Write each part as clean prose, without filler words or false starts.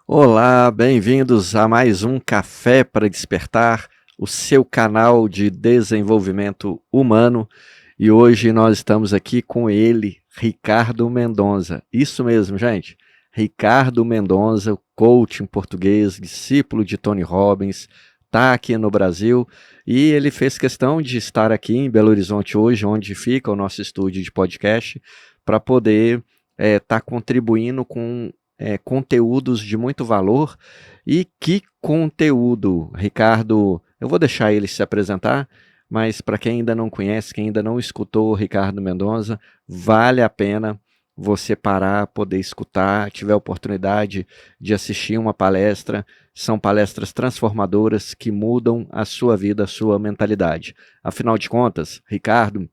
Olá, bem-vindos a mais um Café para Despertar, o seu canal de desenvolvimento humano. E hoje nós estamos aqui com ele, Ricardo Mendonça. Isso mesmo, gente. Ricardo Mendonça, coach em português, discípulo de Tony Robbins, está aqui no Brasil e ele fez questão de estar aqui em Belo Horizonte hoje, onde fica o nosso estúdio de podcast, para poder estar contribuindo com conteúdos de muito valor. E que conteúdo, Ricardo? Eu vou deixar ele se apresentar, mas para quem ainda não conhece, quem ainda não escutou o Ricardo Mendonça, vale a pena você parar, poder escutar, tiver a oportunidade de assistir uma palestra. São palestras transformadoras que mudam a sua vida, a sua mentalidade. Afinal de contas, Ricardo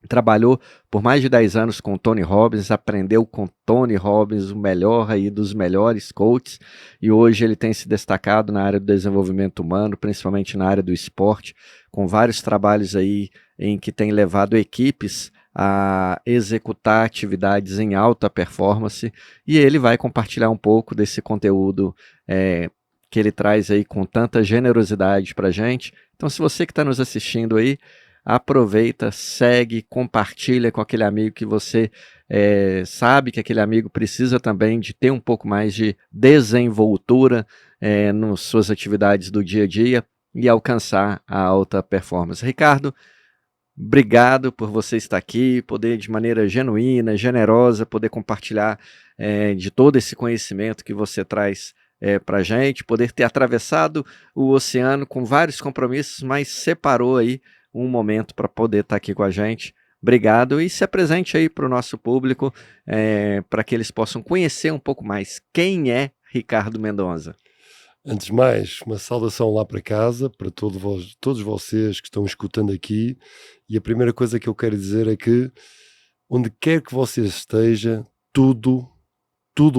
trabalhou por mais de 10 anos com Tony Robbins, aprendeu com Tony Robbins, o melhor aí dos melhores coaches, e hoje ele tem se destacado na área do desenvolvimento humano, principalmente na área do esporte, com vários trabalhos aí em que tem levado equipes a executar atividades em alta performance, e ele vai compartilhar um pouco desse conteúdo que ele traz aí com tanta generosidade para a gente. Então, se você que está nos assistindo aí, aproveita, segue, compartilha com aquele amigo que você sabe que aquele amigo precisa também de ter um pouco mais de desenvoltura nas suas atividades do dia a dia e alcançar a alta performance. Ricardo, obrigado por você estar aqui, poder de maneira genuína, generosa, poder compartilhar de todo esse conhecimento que você traz para a gente, poder ter atravessado o oceano com vários compromissos, mas separou aí um momento para poder estar aqui com a gente. Obrigado e se apresente aí para o nosso público, para que eles possam conhecer um pouco mais quem é Ricardo Mendonça. Antes de mais, uma saudação lá para casa, para todos vocês que estão escutando aqui. E a primeira coisa que eu quero dizer é que, onde quer que você esteja, tudo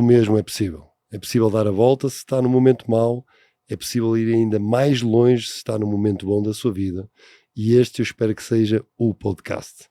mesmo é possível. É possível dar a volta se está no momento mau, é possível ir ainda mais longe se está no momento bom da sua vida. E este eu espero que seja o podcast.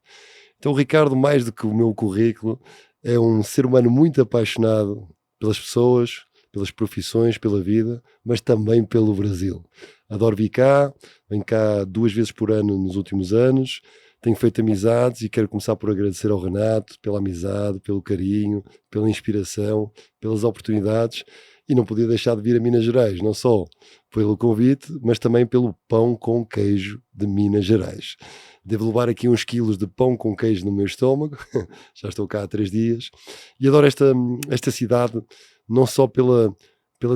Então o Ricardo, mais do que o meu currículo, é um ser humano muito apaixonado pelas pessoas, pelas profissões, pela vida, mas também pelo Brasil. Adoro vir cá, venho cá 2 vezes por ano nos últimos anos, tenho feito amizades e quero começar por agradecer ao Renato pela amizade, pelo carinho, pela inspiração, pelas oportunidades, e não podia deixar de vir a Minas Gerais, não só pelo convite, mas também pelo pão com queijo de Minas Gerais. Devo levar aqui uns quilos de pão com queijo no meu estômago, já estou cá há 3 dias, e adoro esta cidade, não só pela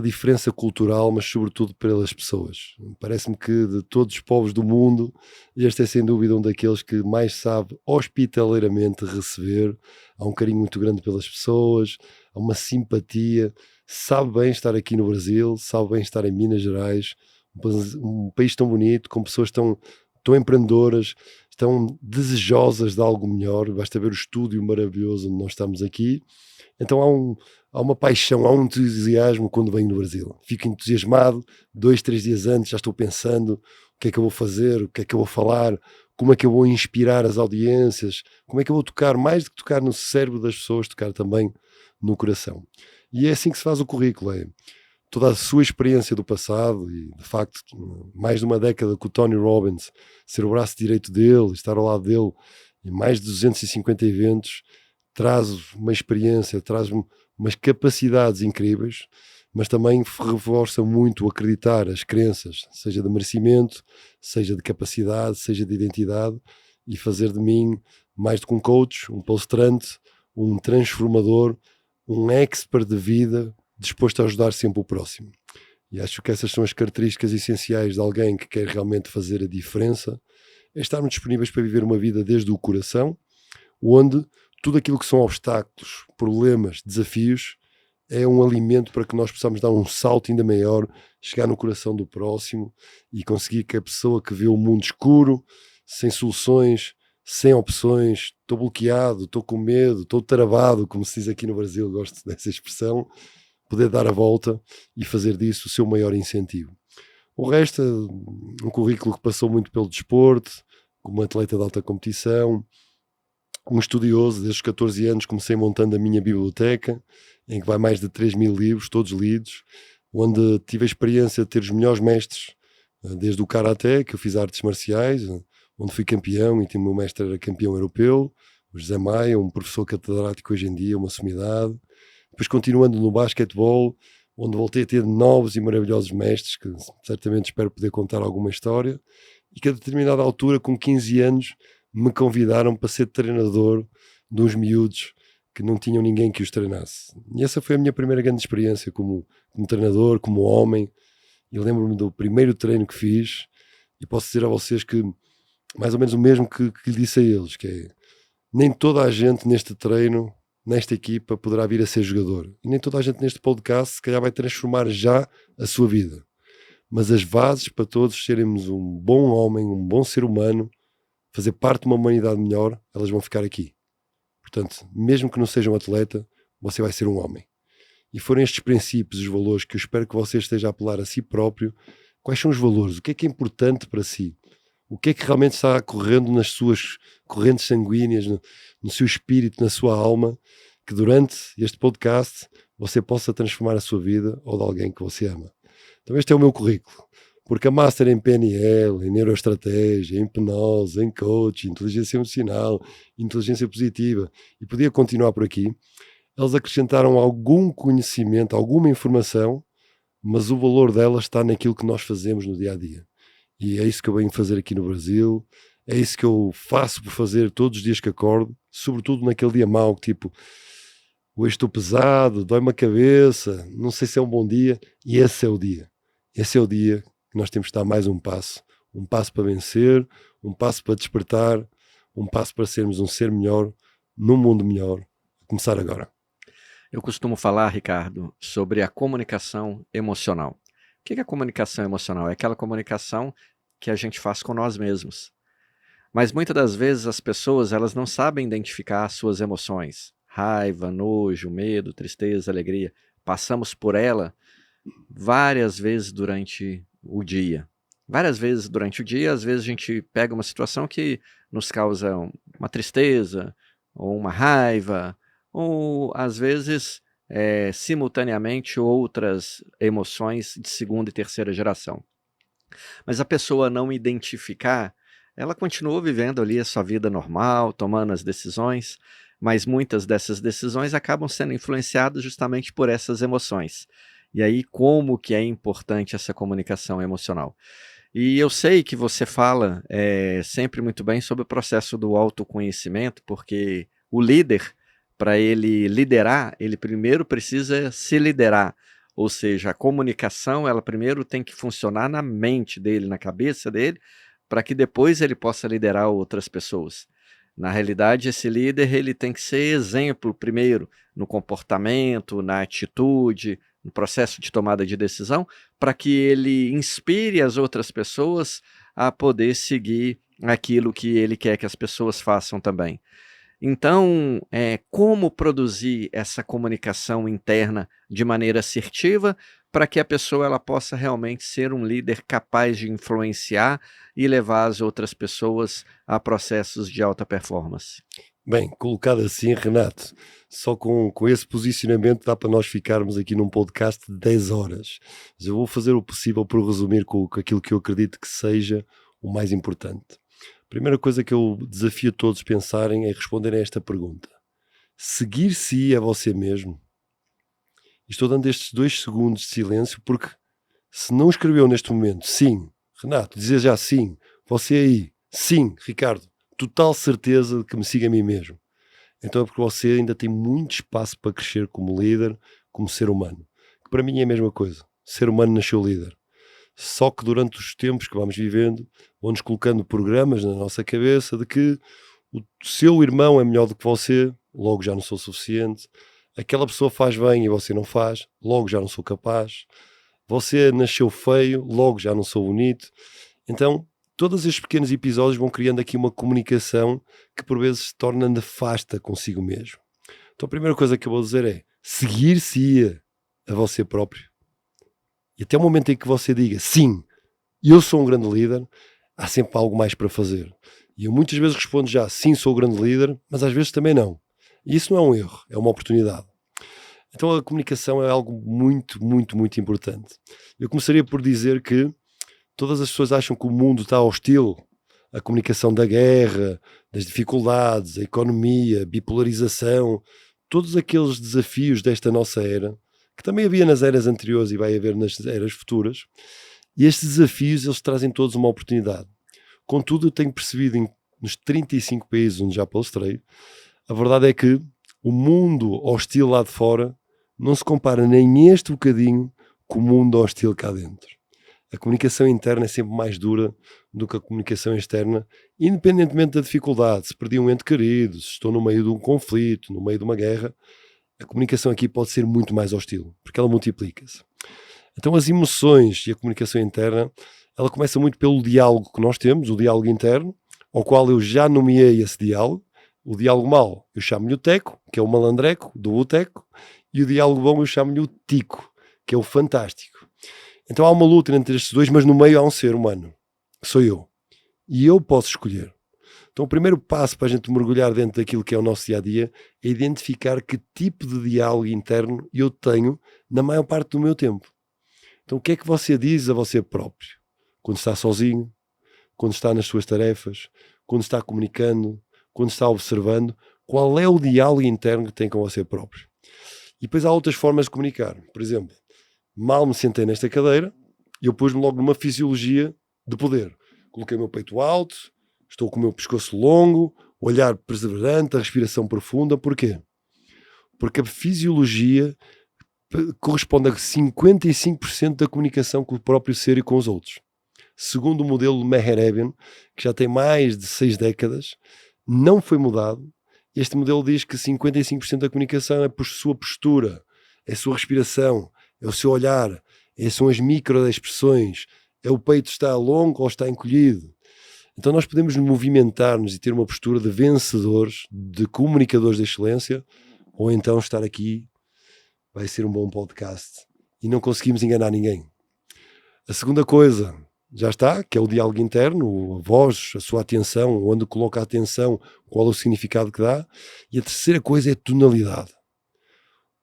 diferença cultural, mas sobretudo pelas pessoas. Parece-me que de todos os povos do mundo, este é sem dúvida um daqueles que mais sabe hospitaleiramente receber. Há um carinho muito grande pelas pessoas, há uma simpatia, sabe bem estar aqui no Brasil, sabe bem estar em Minas Gerais, um país tão bonito, com pessoas tão empreendedoras, tão desejosas de algo melhor. Basta ver o estúdio maravilhoso onde nós estamos aqui. Então há uma paixão, há um entusiasmo quando venho no Brasil. Fico entusiasmado, 2, 3 dias antes já estou pensando o que é que eu vou fazer, o que é que eu vou falar, como é que eu vou inspirar as audiências, como é que eu vou tocar, mais do que tocar no cérebro das pessoas, tocar também no coração. E é assim que se faz o currículo, é toda a sua experiência do passado e, de facto, mais de uma década com o Tony Robbins, ser o braço direito dele, estar ao lado dele em mais de 250 eventos, traz uma experiência, traz umas capacidades incríveis, mas também reforça muito o acreditar as crenças, seja de merecimento, seja de capacidade, seja de identidade, e fazer de mim mais do que um coach, um palestrante, um transformador, um expert de vida, disposto a ajudar sempre o próximo. E acho que essas são as características essenciais de alguém que quer realmente fazer a diferença, é estarmos disponíveis para viver uma vida desde o coração, onde tudo aquilo que são obstáculos, problemas, desafios, é um alimento para que nós possamos dar um salto ainda maior, chegar no coração do próximo e conseguir que a pessoa que vê o mundo escuro, sem soluções, sem opções, estou bloqueado, estou com medo, estou travado, como se diz aqui no Brasil, gosto dessa expressão, poder dar a volta e fazer disso o seu maior incentivo. O resto é um currículo que passou muito pelo desporto, como atleta de alta competição, um estudioso, desde os 14 anos comecei montando a minha biblioteca, em que vai mais de 3.000 livros, todos lidos, onde tive a experiência de ter os melhores mestres, desde o Karaté, que eu fiz artes marciais, onde fui campeão e o meu mestre era campeão europeu, o José Maia, um professor catedrático hoje em dia, uma sumidade. Depois continuando no basquetebol, onde voltei a ter novos e maravilhosos mestres, que certamente espero poder contar alguma história, e que a determinada altura, com 15 anos, me convidaram para ser treinador de uns miúdos que não tinham ninguém que os treinasse. E essa foi a minha primeira grande experiência como treinador, como homem. E lembro-me do primeiro treino que fiz, e posso dizer a vocês que mais ou menos o mesmo que lhe disse a eles, que é, nem toda a gente neste treino, nesta equipa, poderá vir a ser jogador. E nem toda a gente neste podcast se calhar vai transformar já a sua vida. Mas as bases para todos sermos um bom homem, um bom ser humano, fazer parte de uma humanidade melhor, elas vão ficar aqui. Portanto, mesmo que não seja um atleta, você vai ser um homem. E foram estes princípios, os valores, que eu espero que você esteja a apelar a si próprio. Quais são os valores? O que é importante para si? O que é que realmente está correndo nas suas correntes sanguíneas, no seu espírito, na sua alma, que durante este podcast você possa transformar a sua vida ou de alguém que você ama. Então este é o meu currículo. Porque a Master em PNL, em Neuroestratégia, em Hipnose, em Coaching, Inteligência Emocional, Inteligência Positiva, e podia continuar por aqui, eles acrescentaram algum conhecimento, alguma informação, mas o valor dela está naquilo que nós fazemos no dia-a-dia. E é isso que eu venho fazer aqui no Brasil, é isso que eu faço por fazer todos os dias que acordo, sobretudo naquele dia mau, que tipo, hoje estou pesado, dói-me a cabeça, não sei se é um bom dia, e esse é o dia. Esse é o dia que nós temos de dar mais um passo para vencer, um passo para despertar, um passo para sermos um ser melhor, num mundo melhor. Vou começar agora. Eu costumo falar, Ricardo, sobre a comunicação emocional. O que é a comunicação emocional? É aquela comunicação que a gente faz com nós mesmos. Mas muitas das vezes as pessoas elas não sabem identificar as suas emoções. Raiva, nojo, medo, tristeza, alegria. Passamos por ela várias vezes durante o dia. Várias vezes durante o dia, às vezes a gente pega uma situação que nos causa uma tristeza, ou uma raiva, ou às vezes simultaneamente outras emoções de segunda e terceira geração. Mas a pessoa não identificar, ela continua vivendo ali a sua vida normal, tomando as decisões, mas muitas dessas decisões acabam sendo influenciadas justamente por essas emoções. E aí, como que é importante essa comunicação emocional? E eu sei que você fala sempre muito bem sobre o processo do autoconhecimento, porque o líder, para ele liderar, ele primeiro precisa se liderar. Ou seja, a comunicação, ela primeiro tem que funcionar na mente dele, na cabeça dele, para que depois ele possa liderar outras pessoas. Na realidade, esse líder ele tem que ser exemplo primeiro no comportamento, na atitude, no processo de tomada de decisão, para que ele inspire as outras pessoas a poder seguir aquilo que ele quer que as pessoas façam também. Então, como produzir essa comunicação interna de maneira assertiva para que a pessoa ela possa realmente ser um líder capaz de influenciar e levar as outras pessoas a processos de alta performance? Bem, colocado assim, Renato, só com esse posicionamento dá para nós ficarmos aqui num podcast de 10 horas. Mas eu vou fazer o possível por resumir com aquilo que eu acredito que seja o mais importante. A primeira coisa que eu desafio a todos pensarem é responderem a esta pergunta. Seguir-se a você mesmo? Estou dando estes 2 segundos de silêncio porque se não escreveu neste momento, sim, Renato, dizer já sim, você aí, sim, Ricardo, total certeza de que me siga a mim mesmo. Então é porque você ainda tem muito espaço para crescer como líder, como ser humano. Que para mim é a mesma coisa. Ser humano nasceu líder. Só que durante os tempos que vamos vivendo, vão-nos colocando programas na nossa cabeça de que o seu irmão é melhor do que você, logo já não sou suficiente. Aquela pessoa faz bem e você não faz, logo já não sou capaz. Você nasceu feio, logo já não sou bonito. Então, todos estes pequenos episódios vão criando aqui uma comunicação que por vezes se torna nefasta consigo mesmo. Então a primeira coisa que eu vou dizer é seguir-se a você próprio. E até o momento em que você diga sim, eu sou um grande líder, há sempre algo mais para fazer. E eu muitas vezes respondo já, sim, sou o grande líder, mas às vezes também não. E isso não é um erro, é uma oportunidade. Então a comunicação é algo muito, muito, muito importante. Eu começaria por dizer que todas as pessoas acham que o mundo está hostil. A comunicação da guerra, das dificuldades, a economia, a bipolarização, todos aqueles desafios desta nossa era, que também havia nas eras anteriores e vai haver nas eras futuras, e estes desafios eles trazem todos uma oportunidade. Contudo, eu tenho percebido nos 35 países onde já palestrei, a verdade é que o mundo hostil lá de fora não se compara nem este bocadinho com o mundo hostil cá dentro. A comunicação interna é sempre mais dura do que a comunicação externa, independentemente da dificuldade. Se perdi um ente querido, se estou no meio de um conflito, no meio de uma guerra, a comunicação aqui pode ser muito mais hostil, porque ela multiplica-se. Então as emoções e a comunicação interna, ela começa muito pelo diálogo que nós temos, o diálogo interno, ao qual eu já nomeei esse diálogo. O diálogo mau, eu chamo-lhe o teco, que é o malandreco do boteco, e o diálogo bom eu chamo-lhe o tico, que é o fantástico. Então há uma luta entre estes dois, mas no meio há um ser humano, que sou eu. E eu posso escolher. Então o primeiro passo para a gente mergulhar dentro daquilo que é o nosso dia-a-dia é identificar que tipo de diálogo interno eu tenho na maior parte do meu tempo. Então o que é que você diz a você próprio? Quando está sozinho, quando está nas suas tarefas, quando está comunicando, quando está observando, qual é o diálogo interno que tem com você próprio? E depois há outras formas de comunicar. Por exemplo, mal me sentei nesta cadeira e eu pus-me logo numa fisiologia de poder. Coloquei o meu peito alto, estou com o meu pescoço longo, olhar perseverante, a respiração profunda. Porquê? Porque a fisiologia corresponde a 55% da comunicação com o próprio ser e com os outros. Segundo o modelo Meher-Eben, que já tem mais de 6 décadas, não foi mudado. Este modelo diz que 55% da comunicação é por sua postura, é a sua respiração, é o seu olhar, são as microexpressões, é o peito está longo ou está encolhido. Então nós podemos movimentar-nos e ter uma postura de vencedores, de comunicadores de excelência, ou então estar aqui, vai ser um bom podcast, e não conseguimos enganar ninguém. A segunda coisa, já está, que é o diálogo interno, a voz, a sua atenção, onde coloca a atenção, qual é o significado que dá. E a terceira coisa é a tonalidade.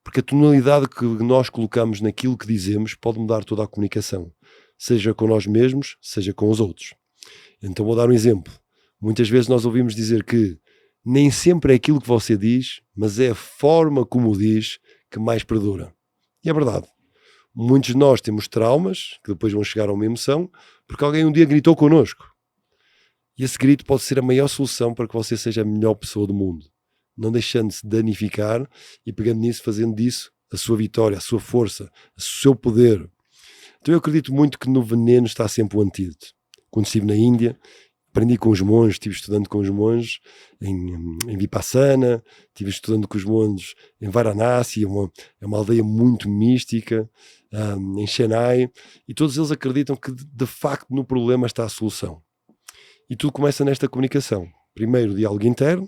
Porque a tonalidade que nós colocamos naquilo que dizemos pode mudar toda a comunicação, seja com nós mesmos, seja com os outros. Então vou dar um exemplo. Muitas vezes nós ouvimos dizer que nem sempre é aquilo que você diz, mas é a forma como o diz que mais perdura. E é verdade. Muitos de nós temos traumas, que depois vão chegar a uma emoção, porque alguém um dia gritou connosco. E esse grito pode ser a maior solução para que você seja a melhor pessoa do mundo. Não deixando-se danificar e pegando nisso, fazendo disso a sua vitória, a sua força, o seu poder. Então eu acredito muito que no veneno está sempre o antídoto. Quando estive na Índia, aprendi com os monges, estive estudando com os monges em Vipassana, estive estudando com os monges em Varanasi, é uma aldeia muito mística, em Chennai, e todos eles acreditam que de facto no problema está a solução. E tudo começa nesta comunicação. Primeiro, o diálogo interno.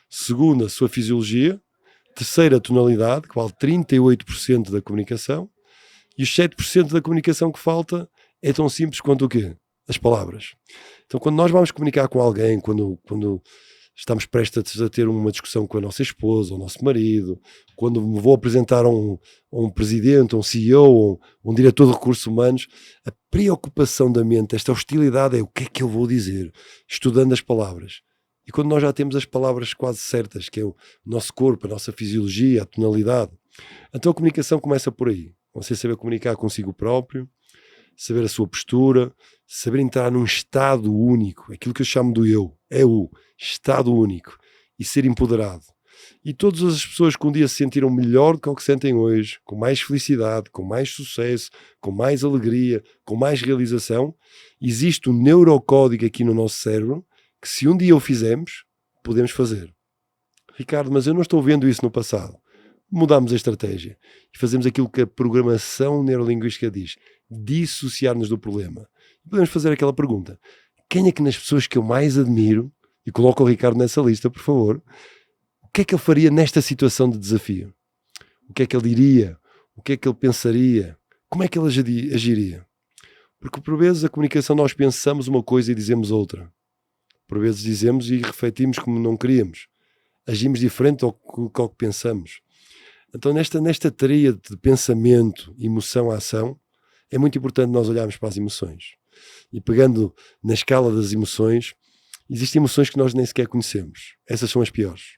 Segundo, a sua fisiologia. Terceiro, a tonalidade, que vale 38% da comunicação. E os 7% da comunicação que falta é tão simples quanto o quê? As palavras. Então, quando nós vamos comunicar com alguém, quando estamos prestes a ter uma discussão com a nossa esposa, ou o nosso marido, quando me vou apresentar a um presidente, a um CEO, um diretor de recursos humanos, a preocupação da mente, esta hostilidade é o que é que eu vou dizer, estudando as palavras. E quando nós já temos as palavras quase certas, que é o nosso corpo, a nossa fisiologia, a tonalidade, então a comunicação começa por aí. Você saber comunicar consigo próprio, saber a sua postura, saber entrar num estado único, aquilo que eu chamo do eu, é o estado único, e ser empoderado. E todas as pessoas que um dia se sentiram melhor do que o que sentem hoje, com mais felicidade, com mais sucesso, com mais alegria, com mais realização, existe um neurocódigo aqui no nosso cérebro que se um dia o fizermos, podemos fazer. Ricardo, mas eu não estou vendo isso no passado. Mudamos a estratégia e fazemos aquilo que a programação neurolinguística diz, dissociar-nos do problema. Podemos fazer aquela pergunta: quem é que nas pessoas que eu mais admiro, e coloca o Ricardo nessa lista, por favor, o que é que ele faria nesta situação de desafio? O que é que ele diria? O que é que ele pensaria? Como é que ele agiria? Porque por vezes a comunicação nós pensamos uma coisa e dizemos outra. por vezes dizemos e refletimos como não queríamos. Agimos diferente ao que pensamos. Então, nesta tríade de pensamento, emoção, ação, é muito importante nós olharmos para as emoções. E pegando na escala das emoções, existem emoções que nós nem sequer conhecemos. Essas são as piores.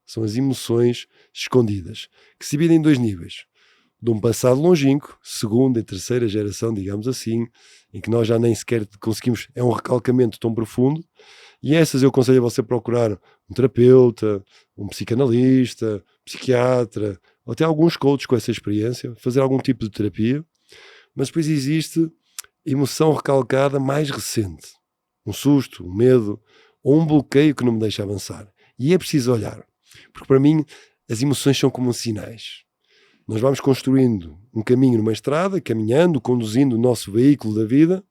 São as emoções escondidas, que se dividem em 2 níveis. De um passado longínquo, segunda e terceira geração, digamos assim, em que nós já nem sequer conseguimos, é um recalcamento tão profundo, e essas eu aconselho a você procurar um terapeuta, um psicanalista, psiquiatra, ou até alguns coaches com essa experiência, fazer algum tipo de terapia. Mas depois existe emoção recalcada mais recente, um susto, um medo, ou um bloqueio que não me deixa avançar. E é preciso olhar, porque para mim as emoções são como sinais. Nós vamos construindo um caminho numa estrada, caminhando, conduzindo o nosso veículo da vida,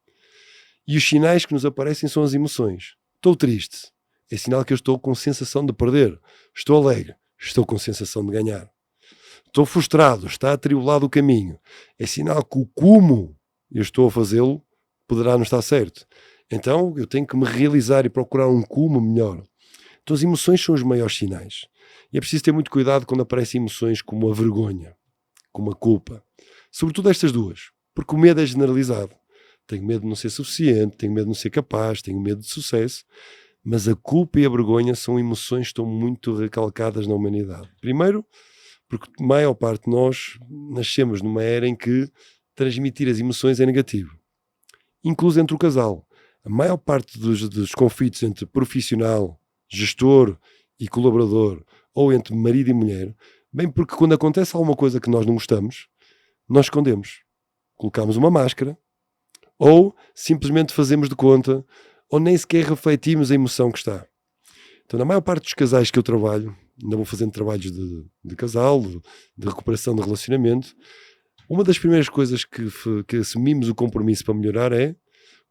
e os sinais que nos aparecem são as emoções. Estou triste, é sinal que eu estou com sensação de perder. Estou alegre, estou com sensação de ganhar. Estou frustrado, está atribulado o caminho. É sinal que o como eu estou a fazê-lo poderá não estar certo. Então eu tenho que me realizar e procurar um como melhor. Então as emoções são os maiores sinais. E é preciso ter muito cuidado quando aparecem emoções como a vergonha, como a culpa. Sobretudo estas duas, porque o medo é generalizado. Tenho medo de não ser suficiente, tenho medo de não ser capaz, tenho medo de sucesso. Mas a culpa e a vergonha são emoções que estão muito recalcadas na humanidade. Primeiro, porque a maior parte de nós nascemos numa era em que transmitir as emoções é negativo. Incluso entre o casal. A maior parte dos conflitos entre profissional, gestor e colaborador, ou entre marido e mulher, bem porque quando acontece alguma coisa que nós não gostamos, nós escondemos. Colocamos uma máscara, ou simplesmente fazemos de conta, ou nem sequer refletimos a emoção que está. Então, na maior parte dos casais que eu trabalho, ainda vou fazendo trabalhos de casal, de recuperação de relacionamento, uma das primeiras coisas que assumimos o compromisso para melhorar é,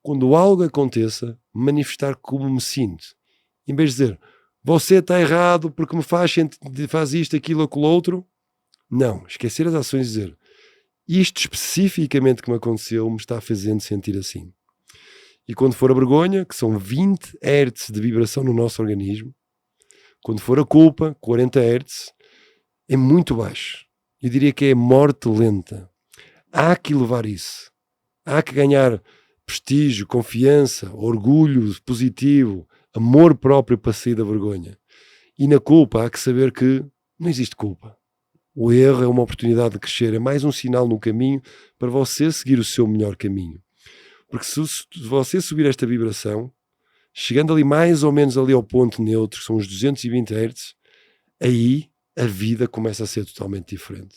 quando algo aconteça, manifestar como me sinto. Em vez de dizer, você está errado porque me faz isto, aquilo, aquilo outro. Não, esquecer as ações e dizer, isto especificamente que me aconteceu me está fazendo sentir assim. E quando for a vergonha, que são 20 Hz de vibração no nosso organismo, quando for a culpa, 40 Hz, é muito baixo. Eu diria que é morte lenta. Há que elevar isso. Há que ganhar prestígio, confiança, orgulho positivo, amor próprio para sair da vergonha. E na culpa há que saber que não existe culpa. O erro é uma oportunidade de crescer, é mais um sinal no caminho para você seguir o seu melhor caminho. Porque se você subir esta vibração, chegando ali mais ou menos ali ao ponto neutro, que são os 220 Hz, aí a vida começa a ser totalmente diferente.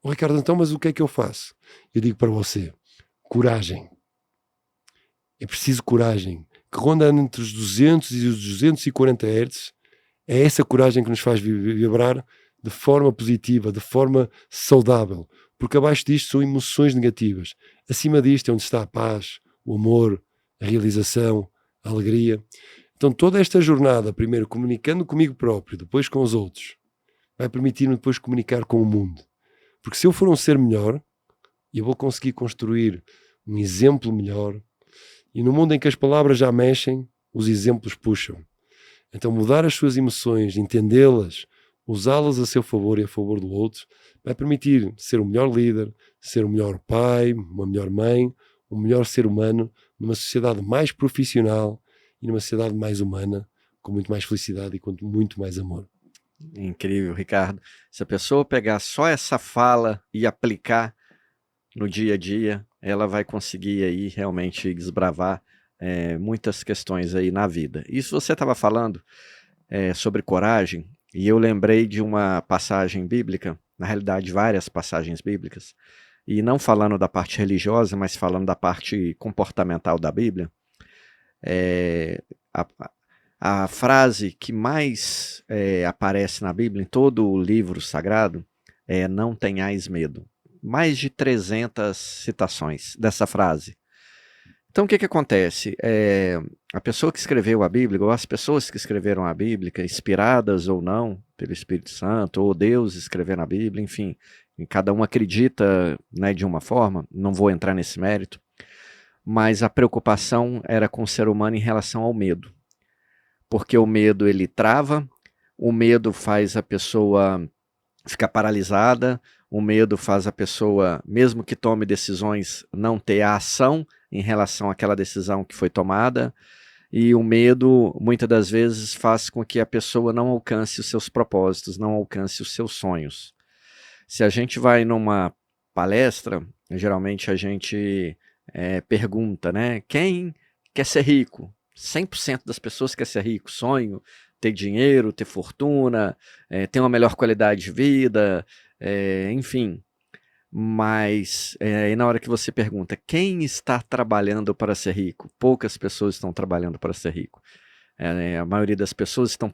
Oh, Ricardo, então, mas o que é que eu faço? Eu digo para você, coragem. É preciso coragem. Que ronda entre os 200 e os 240 Hz, é essa coragem que nos faz vibrar de forma positiva, de forma saudável. Porque abaixo disto são emoções negativas. Acima disto é onde está a paz, o amor, a realização, a alegria. Então toda esta jornada, primeiro comunicando comigo próprio, depois com os outros, vai permitir-me depois comunicar com o mundo. Porque se eu for um ser melhor, eu vou conseguir construir um exemplo melhor. E no mundo em que as palavras já mexem, os exemplos puxam. Então mudar as suas emoções, entendê-las, usá-las a seu favor e a favor do outro, vai permitir ser o melhor líder, ser o melhor pai, uma melhor mãe, um melhor ser humano, numa sociedade mais profissional e numa sociedade mais humana, com muito mais felicidade e com muito mais amor. Incrível, Ricardo. Se a pessoa pegar só essa fala e aplicar no dia a dia, ela vai conseguir aí realmente desbravar muitas questões aí na vida. Isso você estava falando sobre coragem, e eu lembrei de uma passagem bíblica, na realidade várias passagens bíblicas, e não falando da parte religiosa, mas falando da parte comportamental da Bíblia. A frase que mais aparece na Bíblia, em todo o livro sagrado, é não tenhais medo. Mais de 300 citações dessa frase. Então o que acontece? A pessoa que escreveu a Bíblia, ou as pessoas que escreveram a Bíblia, inspiradas ou não pelo Espírito Santo, ou Deus escrevendo a Bíblia, enfim, cada um acredita, né, de uma forma, não vou entrar nesse mérito, mas a preocupação era com o ser humano em relação ao medo. porque o medo ele trava, o medo faz a pessoa ficar paralisada, o medo faz a pessoa, mesmo que tome decisões, não ter a ação em relação àquela decisão que foi tomada, e o medo muitas das vezes faz com que a pessoa não alcance os seus propósitos, não alcance os seus sonhos. Se a gente vai numa palestra, geralmente a gente pergunta, né? Quem quer ser rico? 100% das pessoas quer ser rico, sonho, ter dinheiro, ter fortuna, ter uma melhor qualidade de vida, enfim. Mas e na hora que você pergunta quem está trabalhando para ser rico, poucas pessoas estão trabalhando para ser rico. A maioria das pessoas estão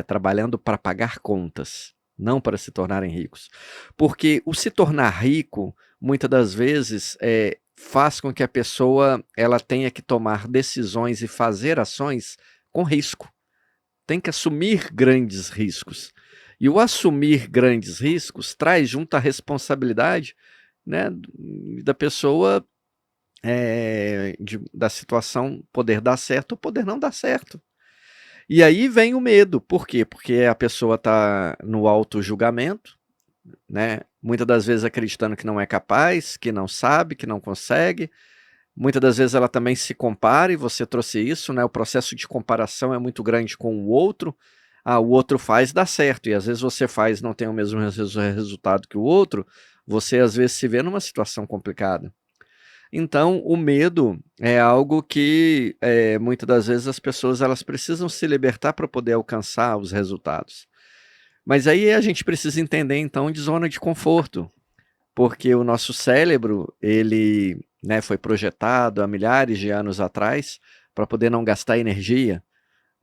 trabalhando para pagar contas, não para se tornarem ricos. Porque o se tornar rico, muitas das vezes, faz com que a pessoa ela tenha que tomar decisões e fazer ações com risco. Tem que assumir grandes riscos. E o assumir grandes riscos traz junto a responsabilidade, né, da pessoa, da situação poder dar certo ou poder não dar certo. E aí vem o medo. Por quê? Porque a pessoa está no auto-julgamento, né? Muitas das vezes acreditando que não é capaz, que não sabe, que não consegue. Muitas das vezes ela também se compara, e você trouxe isso, né? O processo de comparação é muito grande com o outro. O outro faz, dá certo, e às vezes você faz, não tem o mesmo resultado que o outro, você às vezes se vê numa situação complicada. Então, o medo é algo que muitas das vezes as pessoas elas precisam se libertar para poder alcançar os resultados. Mas aí a gente precisa entender então de zona de conforto, porque o nosso cérebro ele, né, foi projetado há milhares de anos atrás para poder não gastar energia.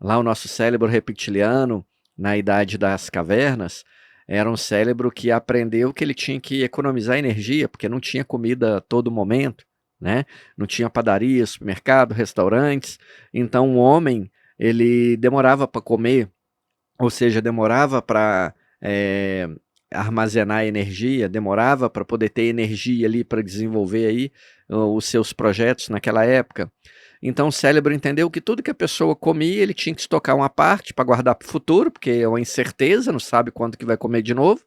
Lá o nosso cérebro reptiliano, na idade das cavernas, era um cérebro que aprendeu que ele tinha que economizar energia, porque não tinha comida a todo momento, né? Não tinha padaria, supermercado, restaurantes. Então o homem, ele demorava para comer, ou seja, demorava para armazenar energia, demorava para poder ter energia ali para desenvolver aí os seus projetos naquela época. Então o cérebro entendeu que tudo que a pessoa comia, ele tinha que estocar uma parte para guardar para o futuro, porque é uma incerteza, não sabe quando que vai comer de novo.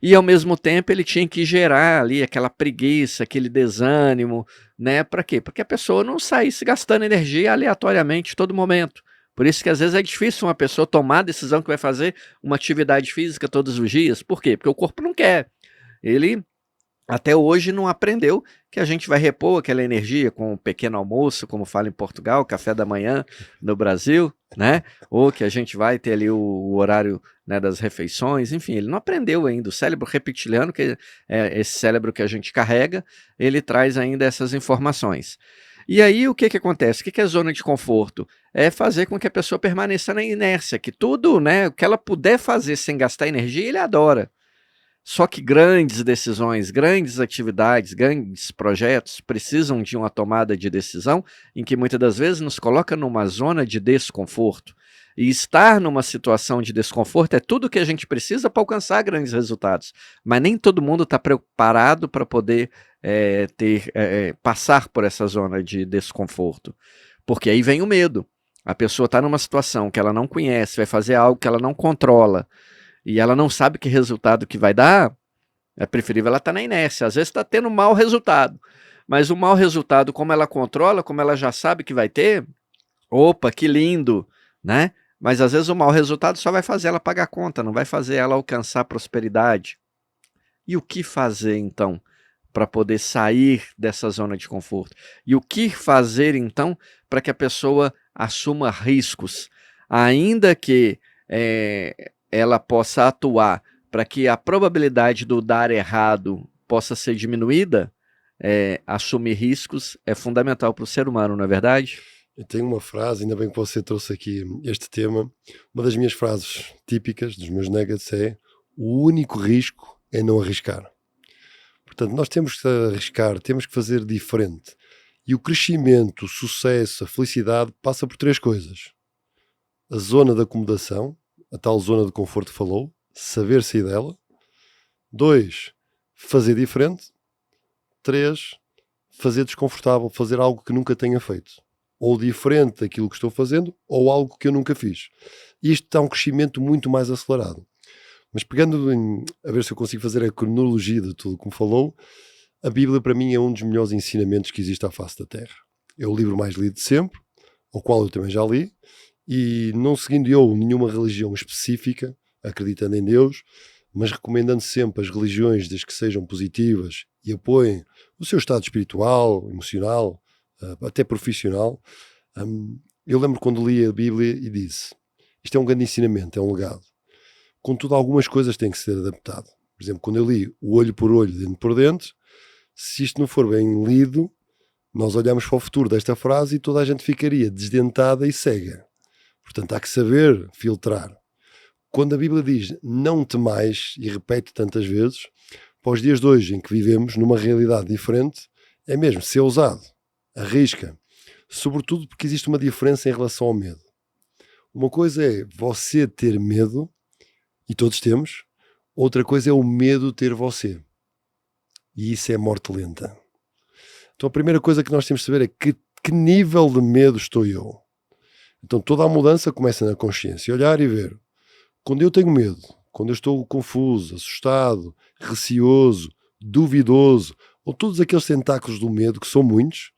E ao mesmo tempo ele tinha que gerar ali aquela preguiça, aquele desânimo, né? Para quê? Para que a pessoa não saísse gastando energia aleatoriamente todo momento. Por isso que às vezes é difícil uma pessoa tomar a decisão que vai fazer uma atividade física todos os dias. Por quê? Porque o corpo não quer. Ele até hoje não aprendeu que a gente vai repor aquela energia com o pequeno almoço, como fala em Portugal, café da manhã no Brasil, né? Ou que a gente vai ter ali o horário, né, das refeições, enfim, ele não aprendeu ainda. O cérebro reptiliano, que é esse cérebro que a gente carrega, ele traz ainda essas informações. E aí o que acontece? O que é zona de conforto? É fazer com que a pessoa permaneça na inércia, que tudo, né, o que ela puder fazer sem gastar energia, ele adora. Só que grandes decisões, grandes atividades, grandes projetos precisam de uma tomada de decisão em que muitas das vezes nos coloca numa zona de desconforto. E estar numa situação de desconforto é tudo que a gente precisa para alcançar grandes resultados. Mas nem todo mundo está preparado para poder passar por essa zona de desconforto. Porque aí vem o medo. A pessoa está numa situação que ela não conhece, vai fazer algo que ela não controla, e ela não sabe que resultado que vai dar, é preferível ela estar na inércia. Às vezes está tendo um mau resultado, mas o mau resultado, como ela controla, como ela já sabe que vai ter, opa, que lindo, né? Mas às vezes o mau resultado só vai fazer ela pagar a conta, não vai fazer ela alcançar a prosperidade. E o que fazer então para poder sair dessa zona de conforto? E o que fazer então para que a pessoa assuma riscos, ainda que ela possa atuar para que a probabilidade do dar errado possa ser diminuída? Assumir riscos é fundamental para o ser humano, não é verdade? Eu tenho uma frase, ainda bem que você trouxe aqui este tema. Uma das minhas frases típicas, dos meus nuggets, é: o único risco é não arriscar. Portanto, nós temos que arriscar, temos que fazer diferente. E o crescimento, o sucesso, a felicidade passa por 3 coisas: a zona de acomodação, a tal zona de conforto que falou, saber sair dela. 2, fazer diferente. 3, fazer desconfortável, fazer algo que nunca tenha feito. ou diferente daquilo que estou fazendo, ou algo que eu nunca fiz. E isto está um crescimento muito mais acelerado. Mas pegando a ver se eu consigo fazer a cronologia de tudo o que me falou, a Bíblia para mim é um dos melhores ensinamentos que existe à face da Terra. É o livro mais lido de sempre, ao qual eu também já li, e não seguindo eu nenhuma religião específica, acreditando em Deus, mas recomendando sempre as religiões desde que sejam positivas e apoiem o seu estado espiritual, emocional, até profissional. Eu lembro quando li a Bíblia e disse, isto é um grande ensinamento, é um legado. Contudo, algumas coisas têm que ser adaptadas. Por exemplo, quando eu li o olho por olho, dente por dente, se isto não for bem lido, nós olhamos para o futuro desta frase e toda a gente ficaria desdentada e cega. Portanto, há que saber filtrar. Quando a Bíblia diz não temais, e repete tantas vezes, para os dias de hoje em que vivemos numa realidade diferente, é mesmo ser ousado, arrisca. Sobretudo porque existe uma diferença em relação ao medo. Uma coisa é você ter medo, e todos temos, outra coisa é o medo ter você. E isso é morte lenta. Então a primeira coisa que nós temos de saber é que nível de medo estou eu. Então toda a mudança começa na consciência, olhar e ver. Quando eu tenho medo, quando eu estou confuso, assustado, receoso, duvidoso, ou todos aqueles tentáculos do medo, que são muitos,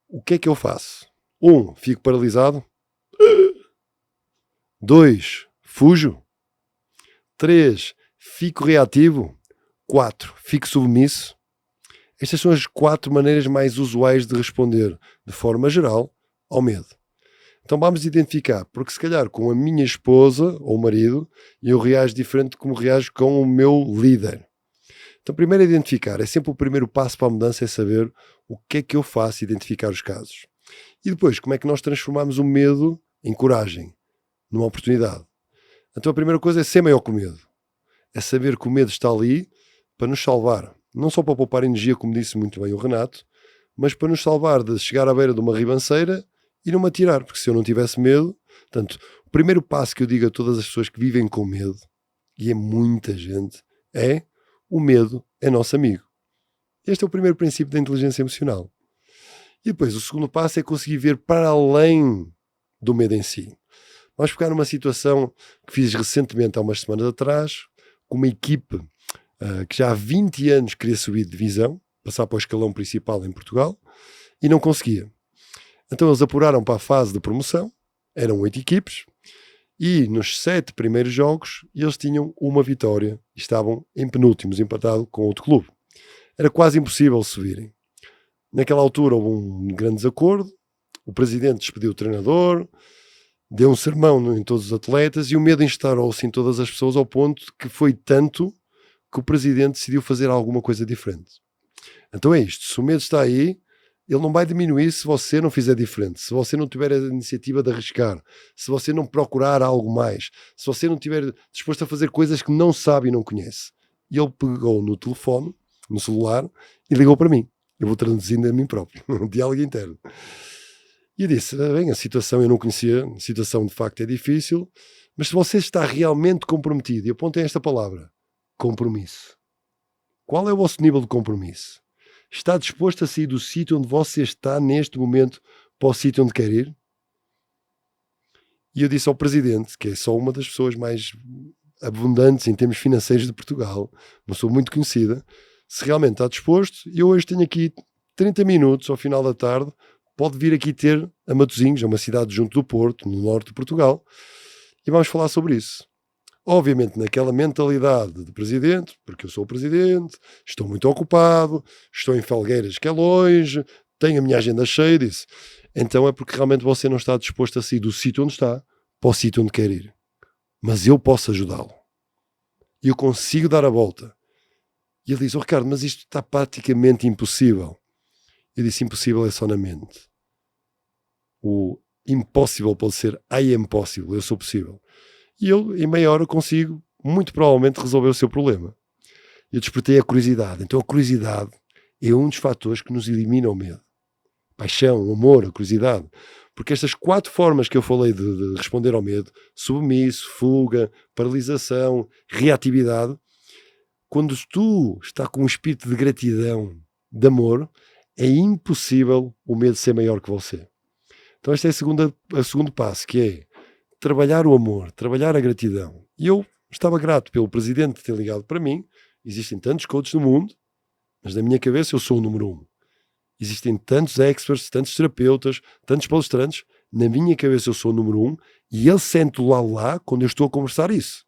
o que é que eu faço? 1, fico paralisado. 2, fujo. 3, fico reativo. 4, fico submisso. Estas são as 4 maneiras mais usuais de responder, de forma geral, ao medo. Então vamos identificar, porque se calhar com a minha esposa ou marido, eu reajo diferente de como reajo com o meu líder. Então primeiro identificar, é sempre o primeiro passo para a mudança, é saber o que é que eu faço, identificar os casos. E depois, como é que nós transformamos o medo em coragem, numa oportunidade. Então a primeira coisa é ser maior que o medo. É saber que o medo está ali para nos salvar. Não só para poupar energia, como disse muito bem o Renato, mas para nos salvar de chegar à beira de uma ribanceira e não me atirar, porque se eu não tivesse medo... Portanto, o primeiro passo que eu digo a todas as pessoas que vivem com medo, e é muita gente, é o medo é nosso amigo. Este é o primeiro princípio da inteligência emocional. E depois, o segundo passo é conseguir ver para além do medo em si. Vamos pegar numa situação que fiz recentemente, há umas semanas atrás, com uma equipe que já há 20 anos queria subir de divisão, passar para o escalão principal em Portugal, e não conseguia. Então eles apuraram para a fase de promoção, eram 8 equipes, e nos 7 primeiros jogos eles tinham uma vitória e estavam em penúltimos, empatado com outro clube. Era quase impossível subirem. Naquela altura houve um grande desacordo, o presidente despediu o treinador, deu um sermão em todos os atletas e o medo instaurou-se em todas as pessoas ao ponto que foi tanto que o presidente decidiu fazer alguma coisa diferente. Então é isto, se o medo está aí, ele não vai diminuir se você não fizer diferente, se você não tiver a iniciativa de arriscar, se você não procurar algo mais, se você não estiver disposto a fazer coisas que não sabe e não conhece. E ele pegou no telefone, no celular, e ligou para mim. Eu vou traduzindo a mim próprio, um diálogo interno. E eu disse, bem, a situação eu não conhecia, a situação de facto é difícil, mas se você está realmente comprometido, e apontem esta palavra, compromisso. Qual é o vosso nível de compromisso? Está disposto a sair do sítio onde você está neste momento para o sítio onde quer ir? E eu disse ao presidente, que é só uma das pessoas mais abundantes em termos financeiros de Portugal, uma pessoa muito conhecida, se realmente está disposto, e eu hoje tenho aqui 30 minutos ao final da tarde, pode vir aqui ter a Matosinhos, é uma cidade junto do Porto, no norte de Portugal, e vamos falar sobre isso. Obviamente naquela mentalidade de presidente, porque eu sou o presidente, estou muito ocupado, estou em Felgueiras que é longe, tenho a minha agenda cheia disso. Então é porque realmente você não está disposto a sair do sítio onde está para o sítio onde quer ir. Mas eu posso ajudá-lo. E eu consigo dar a volta. E ele diz, Ricardo, mas isto está praticamente impossível. Eu disse, impossível é só na mente. O impossible pode ser I am possible, eu sou possível. E eu, em meia hora, consigo, muito provavelmente, resolver o seu problema. Eu despertei a curiosidade. Então a curiosidade é um dos fatores que nos elimina o medo. Paixão, o amor, a curiosidade. Porque estas 4 formas que eu falei de responder ao medo, submisso, fuga, paralisação, reatividade, quando tu está com um espírito de gratidão, de amor, é impossível o medo ser maior que você. Então este é o segundo passo, que é trabalhar o amor, trabalhar a gratidão. E eu estava grato pelo presidente ter ligado para mim. Existem tantos coaches no mundo, mas na minha cabeça eu sou o número 1. Existem tantos experts, tantos terapeutas, tantos palestrantes. Na minha cabeça eu sou o número 1 e ele sente lá quando eu estou a conversar isso.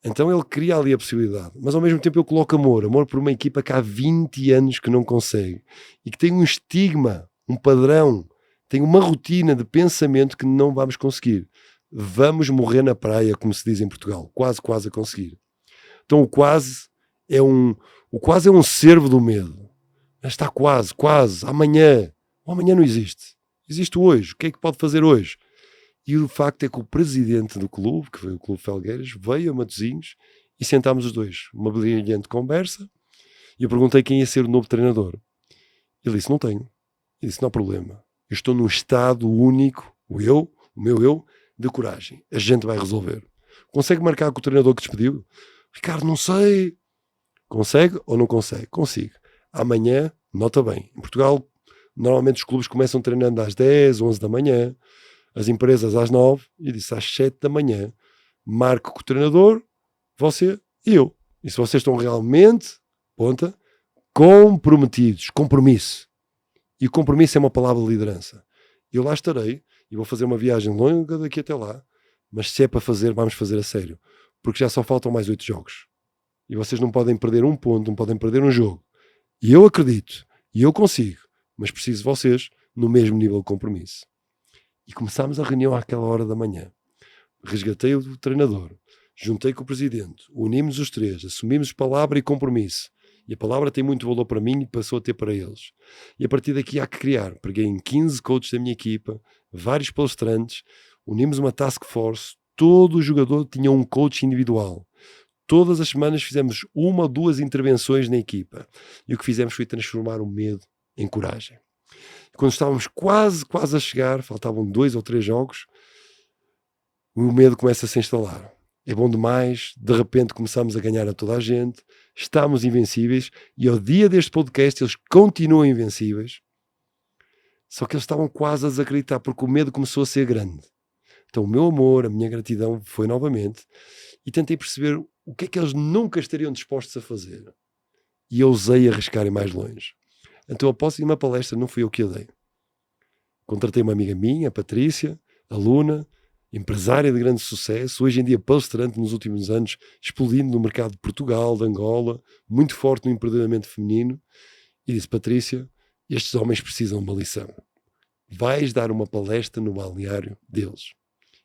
Então ele cria ali a possibilidade, mas ao mesmo tempo eu coloco amor por uma equipa que há 20 anos que não consegue e que tem um estigma, um padrão, tem uma rotina de pensamento que não vamos conseguir. Vamos morrer na praia, como se diz em Portugal, quase a conseguir. Então o quase é um cervo do medo. Está quase, amanhã. O amanhã não existe. Existe hoje. O que é que pode fazer hoje? E o facto é que o presidente do clube, que foi o Clube Felgueiras, veio a Matosinhos e sentámos os dois. Uma brilhante conversa. E eu perguntei quem ia ser o novo treinador. Ele disse, não tenho. Ele disse, não há problema. Eu estou num estado único, o meu eu, de coragem. A gente vai resolver. Consegue marcar com o treinador que despediu? Ricardo, não sei. Consegue ou não consegue? Consigo. Amanhã, nota bem. Em Portugal, normalmente os clubes começam treinando às 10, 11 da manhã. As empresas às 9. E disse às 7 da manhã. Marco com o treinador, você e eu. E se vocês estão realmente, comprometidos. Compromisso. E o compromisso é uma palavra de liderança. Eu lá estarei e vou fazer uma viagem longa daqui até lá. Mas se é para fazer, vamos fazer a sério. Porque já só faltam mais 8 jogos. E vocês não podem perder um ponto, não podem perder um jogo. E eu acredito, e eu consigo, mas preciso de vocês no mesmo nível de compromisso. E começámos a reunião àquela hora da manhã. Resgatei o treinador, juntei com o presidente, unimos os três, assumimos palavra e compromisso. E a palavra tem muito valor para mim e passou a ter para eles. E a partir daqui há que criar. Peguei em 15 coaches da minha equipa, vários palestrantes, unimos uma task force, todo jogador tinha um coach individual. Todas as semanas fizemos 1 ou 2 intervenções na equipa. E o que fizemos foi transformar o medo em coragem. E quando estávamos quase a chegar, faltavam 2 ou 3 jogos, o medo começa a se instalar. É bom demais, de repente começamos a ganhar a toda a gente, estamos invencíveis, e ao dia deste podcast eles continuam invencíveis. Só que eles estavam quase a desacreditar, porque o medo começou a ser grande. Então o meu amor, a minha gratidão foi novamente, e tentei perceber o que é que eles nunca estariam dispostos a fazer. E eu ousei arriscar mais longe. Então, após uma palestra, não fui eu que a dei. Contratei uma amiga minha, a Patrícia, aluna, empresária de grande sucesso, hoje em dia palestrante nos últimos anos, explodindo no mercado de Portugal, de Angola, muito forte no empreendedoramento feminino, e disse, Patrícia, estes homens precisam de uma lição. Vais dar uma palestra no balneário deles.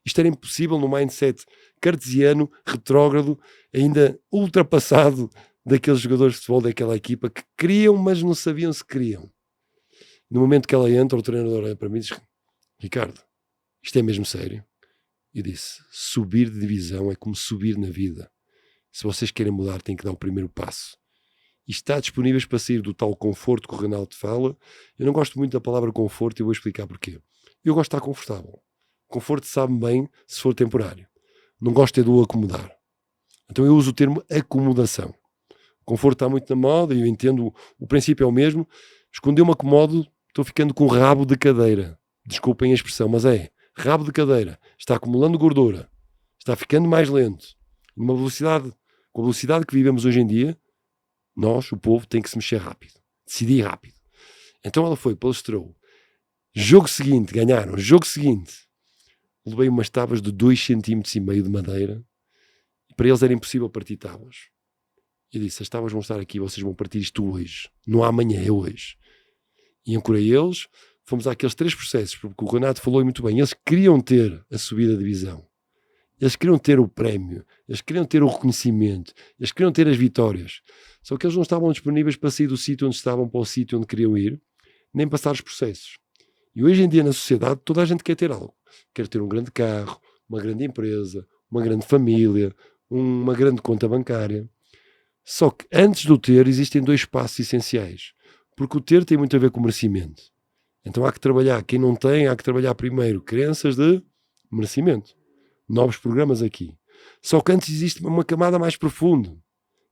Isto era impossível no mindset cartesiano, retrógrado, ainda ultrapassado daqueles jogadores de futebol daquela equipa que queriam, mas não sabiam se queriam. No momento que ela entra, o treinador olha para mim e diz, Ricardo, isto é mesmo sério? E disse, subir de divisão é como subir na vida. Se vocês querem mudar, têm que dar o primeiro passo. E está disponíveis para sair do tal conforto que o Ronaldo fala. Eu não gosto muito da palavra conforto e vou explicar porquê. Eu gosto de estar confortável. Conforto sabe bem se for temporário. Não gosto é do acomodar. Então eu uso o termo acomodação. O conforto está muito na moda e eu entendo, o princípio é o mesmo. Quando eu me acomodo, estou ficando com rabo de cadeira. Desculpem a expressão, mas é rabo de cadeira. Está acumulando gordura. Está ficando mais lento. Com a velocidade que vivemos hoje em dia, nós, o povo, tem que se mexer rápido. Decidir rápido. Então ela foi, palestrou. Jogo seguinte, ganharam. Jogo seguinte, levei umas tábuas de 2,5 cm de madeira. E para eles era impossível partir tábuas. E disse, as tábuas vão estar aqui, vocês vão partir isto hoje. Não há amanhã, é hoje. E ancorei eles, fomos àqueles 3 processos, porque o Renato falou muito bem. Eles queriam ter a subida da divisão. Eles queriam ter o prémio. Eles queriam ter o reconhecimento. Eles queriam ter as vitórias. Só que eles não estavam disponíveis para sair do sítio onde estavam para o sítio onde queriam ir, nem passar os processos. E hoje em dia na sociedade toda a gente quer ter algo. Quer ter um grande carro, uma grande empresa, uma grande família, uma grande conta bancária. Só que antes do ter existem 2 passos essenciais. Porque o ter tem muito a ver com merecimento. Então há que trabalhar. Quem não tem, há que trabalhar primeiro crenças de merecimento. Novos programas aqui. Só que antes existe uma camada mais profunda,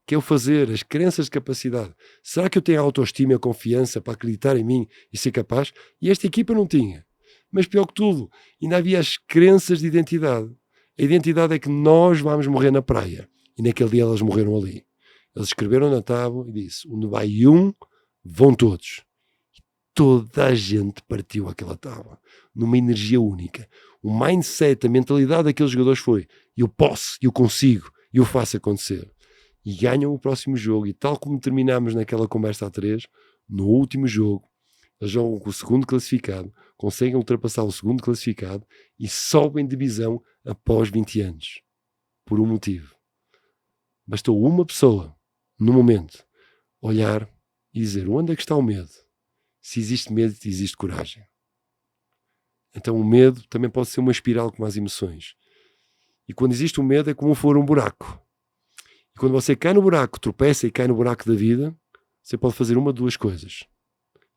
que é o fazer, as crenças de capacidade. Será que eu tenho a autoestima e a confiança para acreditar em mim e ser capaz? E esta equipa não tinha. Mas pior que tudo, ainda havia as crenças de identidade. A identidade é que nós vamos morrer na praia. E naquele dia elas morreram ali. Eles escreveram na tábua e disse: onde vai um, vão todos. E toda a gente partiu aquela tábua, numa energia única. O mindset, a mentalidade daqueles jogadores foi: eu posso, eu consigo, eu faço acontecer. E ganham o próximo jogo. E tal como terminámos naquela conversa a 3, no último jogo, eles jogam com o segundo classificado, conseguem ultrapassar o segundo classificado e sobem divisão após 20 anos. Por um motivo. Bastou uma pessoa, no momento, olhar e dizer: onde é que está o medo? Se existe medo, existe coragem. Então o medo também pode ser uma espiral como as emoções. E quando existe o medo é como for um buraco. E quando você cai no buraco, tropeça e cai no buraco da vida, você pode fazer uma de duas coisas: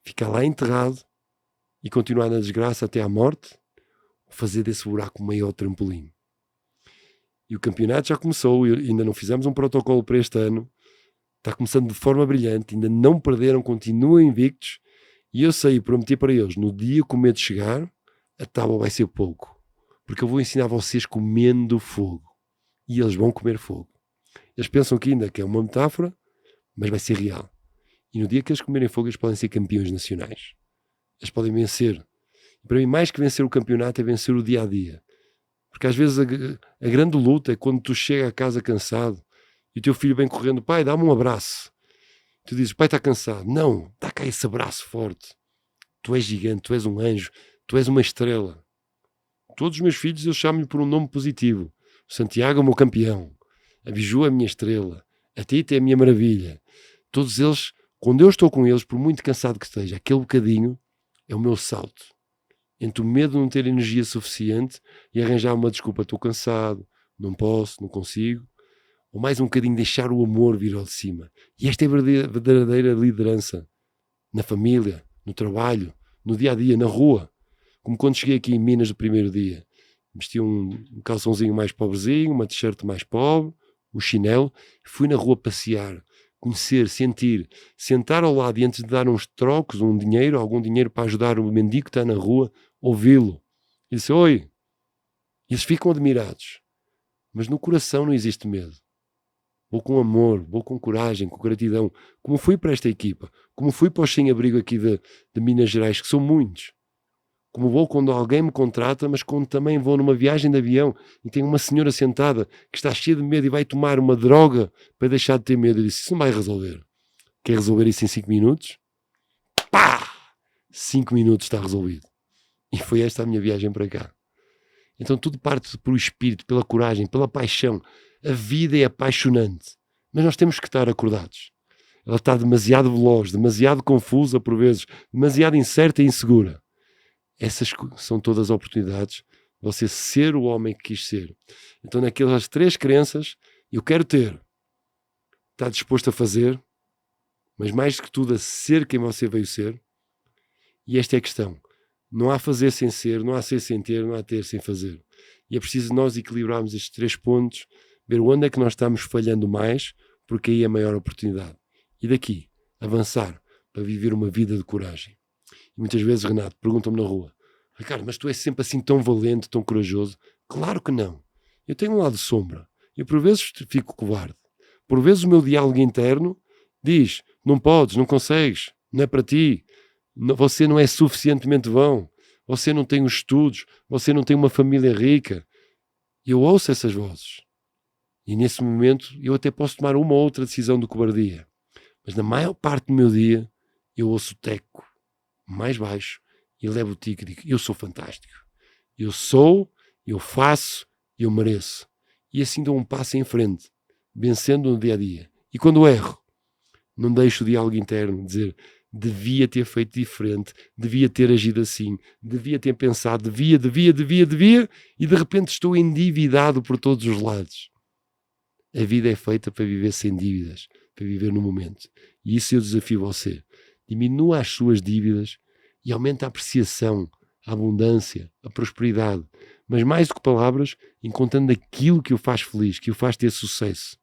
ficar lá enterrado e continuar na desgraça até à morte, ou fazer desse buraco o maior trampolim. E o campeonato já começou, e ainda não fizemos um protocolo para este ano. Está começando de forma brilhante, ainda não perderam, continuam invictos. E eu sei, prometi para eles, no dia que o medo chegar, a tábua vai ser pouco. Porque eu vou ensinar vocês comendo fogo. E eles vão comer fogo. Eles pensam que ainda que é uma metáfora, mas vai ser real. E no dia que eles comerem fogo, eles podem ser campeões nacionais. Eles podem vencer. E para mim, mais que vencer o campeonato, é vencer o dia-a-dia. Porque às vezes a grande luta é quando tu chega a casa cansado e o teu filho vem correndo: pai, dá-me um abraço. Tu dizes: pai, está cansado. Não, dá cá esse abraço forte. Tu és gigante, tu és um anjo, tu és uma estrela. Todos os meus filhos eu chamo-lhe por um nome positivo. O Santiago é o meu campeão. A Biju é a minha estrela. A Tita é a minha maravilha. Todos eles, quando eu estou com eles, por muito cansado que esteja, aquele bocadinho é o meu salto. Entre o medo de não ter energia suficiente e arranjar uma desculpa: estou cansado, não posso, não consigo. Ou mais um bocadinho deixar o amor vir ao de cima. E esta é a verdadeira liderança. Na família, no trabalho, no dia-a-dia, na rua. Como quando cheguei aqui em Minas no primeiro dia. Vesti um calçãozinho mais pobrezinho, uma t-shirt mais pobre, um chinelo. Fui na rua passear, conhecer, sentir, sentar ao lado e antes de dar uns trocos, algum dinheiro para ajudar o mendigo que está na rua, ouvi-lo. E disse: oi. E eles ficam admirados. Mas no coração não existe medo. Vou com amor, vou com coragem, com gratidão. Como fui para esta equipa, como fui para os sem-abrigo aqui de Minas Gerais, que são muitos. Como vou quando alguém me contrata, mas quando também vou numa viagem de avião e tem uma senhora sentada que está cheia de medo e vai tomar uma droga para deixar de ter medo. Eu disse: isso não vai resolver. Quer resolver isso em 5 minutos? Pá! 5 minutos está resolvido. E foi esta a minha viagem para cá. Então tudo parte pelo espírito, pela coragem, pela paixão. A vida é apaixonante, mas nós temos que estar acordados. Ela está demasiado veloz, demasiado confusa por vezes, demasiado incerta e insegura. Essas são todas as oportunidades de você ser o homem que quis ser. Então naquelas 3 crenças, eu quero ter, está disposto a fazer, mas mais que tudo a ser quem você veio ser. E esta é a questão. Não há fazer sem ser, não há ser sem ter, não há ter sem fazer. E é preciso nós equilibrarmos estes 3 pontos, ver onde é que nós estamos falhando mais, porque aí é a maior oportunidade. E daqui, avançar para viver uma vida de coragem. E muitas vezes, Renato, perguntam-me na rua: Ricardo, mas tu és sempre assim tão valente, tão corajoso? Claro que não. Eu tenho um lado de sombra. Eu por vezes fico covarde. Por vezes o meu diálogo interno diz: não podes, não consegues, não é para ti. Você não é suficientemente bom. Você não tem os estudos. Você não tem uma família rica. Eu ouço essas vozes. E nesse momento eu até posso tomar uma ou outra decisão de cobardia. Mas na maior parte do meu dia eu ouço o teco mais baixo e levo o tico e digo: eu sou fantástico. Eu sou, eu faço, eu mereço. E assim dou um passo em frente, vencendo no dia-a-dia. E quando erro, não deixo o diálogo interno dizer: devia ter feito diferente, devia ter agido assim, devia ter pensado, devia, e de repente estou endividado por todos os lados. A vida é feita para viver sem dívidas, para viver no momento. E isso eu desafio você. Diminua as suas dívidas e aumenta a apreciação, a abundância, a prosperidade. Mas mais do que palavras, encontrando aquilo que o faz feliz, que o faz ter sucesso.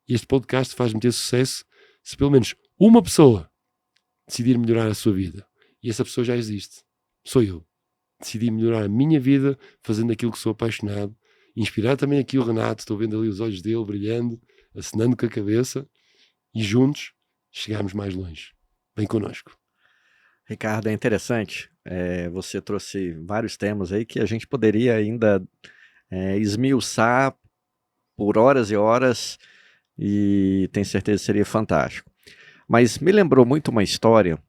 Este podcast faz-me ter sucesso se pelo menos uma pessoa decidir melhorar a sua vida. E essa pessoa já existe. Sou eu. decidi melhorar a minha vida fazendo aquilo que sou apaixonado. Inspirar também aqui o Renato, estou vendo ali os olhos dele brilhando, acenando com a cabeça, e juntos chegámos mais longe. Vem connosco. Ricardo, é interessante. Você trouxe vários temas aí que a gente poderia ainda esmiuçar por horas e horas, e tenho certeza que seria fantástico. Mas me lembrou muito uma história,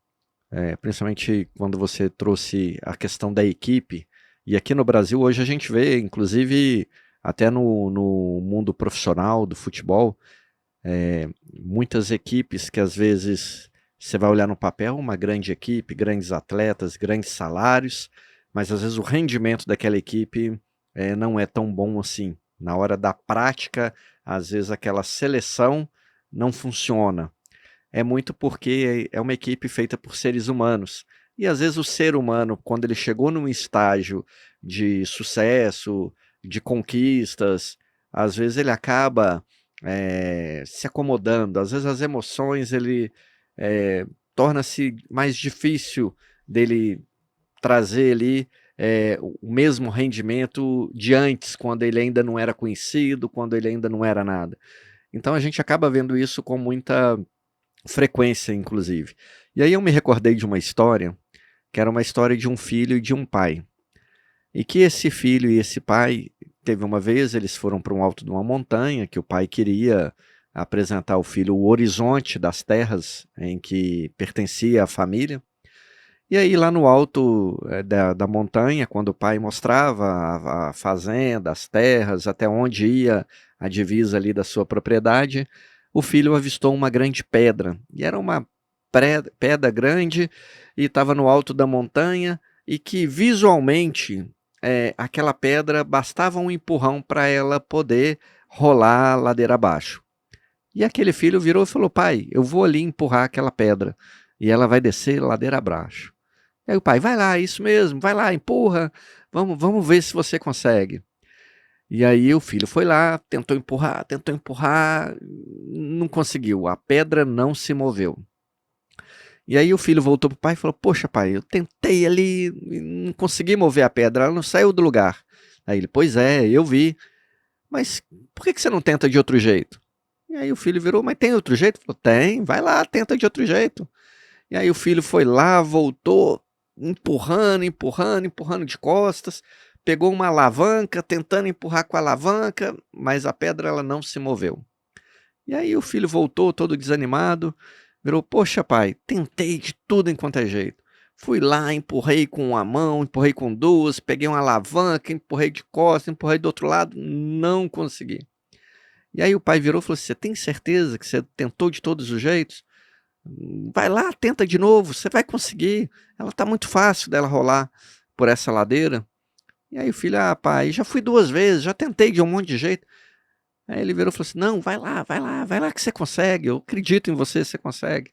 principalmente quando você trouxe a questão da equipe, e aqui no Brasil hoje a gente vê, inclusive até no mundo profissional do futebol, muitas equipes que às vezes você vai olhar no papel, uma grande equipe, grandes atletas, grandes salários, mas às vezes o rendimento daquela equipe não é tão bom assim. Na hora da prática, às vezes aquela seleção não funciona. É muito porque é uma equipe feita por seres humanos. E às vezes o ser humano, quando ele chegou num estágio de sucesso, de conquistas, às vezes ele acaba se acomodando, às vezes as emoções ele torna-se mais difícil dele trazer ali o mesmo rendimento de antes, quando ele ainda não era conhecido, quando ele ainda não era nada. Então a gente acaba vendo isso com muita frequência, inclusive. E aí eu me recordei de uma história, que era uma história de um filho e de um pai. E que esse filho e esse pai, teve uma vez, eles foram para um alto de uma montanha, que o pai queria apresentar ao filho o horizonte das terras em que pertencia a família. E aí lá no alto da montanha, quando o pai mostrava a fazenda, as terras, até onde ia a divisa ali da sua propriedade, o filho avistou uma grande pedra. E era uma pedra grande e estava no alto da montanha, e que visualmente aquela pedra bastava um empurrão para ela poder rolar ladeira abaixo. E aquele filho virou e falou: pai, eu vou ali empurrar aquela pedra e ela vai descer ladeira abaixo. E aí o pai: vai lá, isso mesmo, vai lá, empurra, vamos ver se você consegue. E aí o filho foi lá, tentou empurrar, não conseguiu, a pedra não se moveu. E aí o filho voltou para o pai e falou: poxa pai, eu tentei ali, não consegui mover a pedra, ela não saiu do lugar. Aí ele: pois é, eu vi, mas por que você não tenta de outro jeito? E aí o filho virou: mas tem outro jeito? Falou: tem, vai lá, tenta de outro jeito. E aí o filho foi lá, voltou, empurrando de costas, pegou uma alavanca, tentando empurrar com a alavanca, mas a pedra ela não se moveu. E aí o filho voltou todo desanimado, virou: poxa pai, tentei de tudo enquanto é jeito. Fui lá, empurrei com uma mão, empurrei com duas, peguei uma alavanca, empurrei de costas, empurrei do outro lado, não consegui. E aí o pai virou e falou: você tem certeza que você tentou de todos os jeitos? Vai lá, tenta de novo, você vai conseguir. Ela está muito fácil dela rolar por essa ladeira. E aí o filho: ah pai, já fui 2 vezes, já tentei de um monte de jeito. Aí ele virou e falou assim: não, vai lá que você consegue, eu acredito em você, você consegue.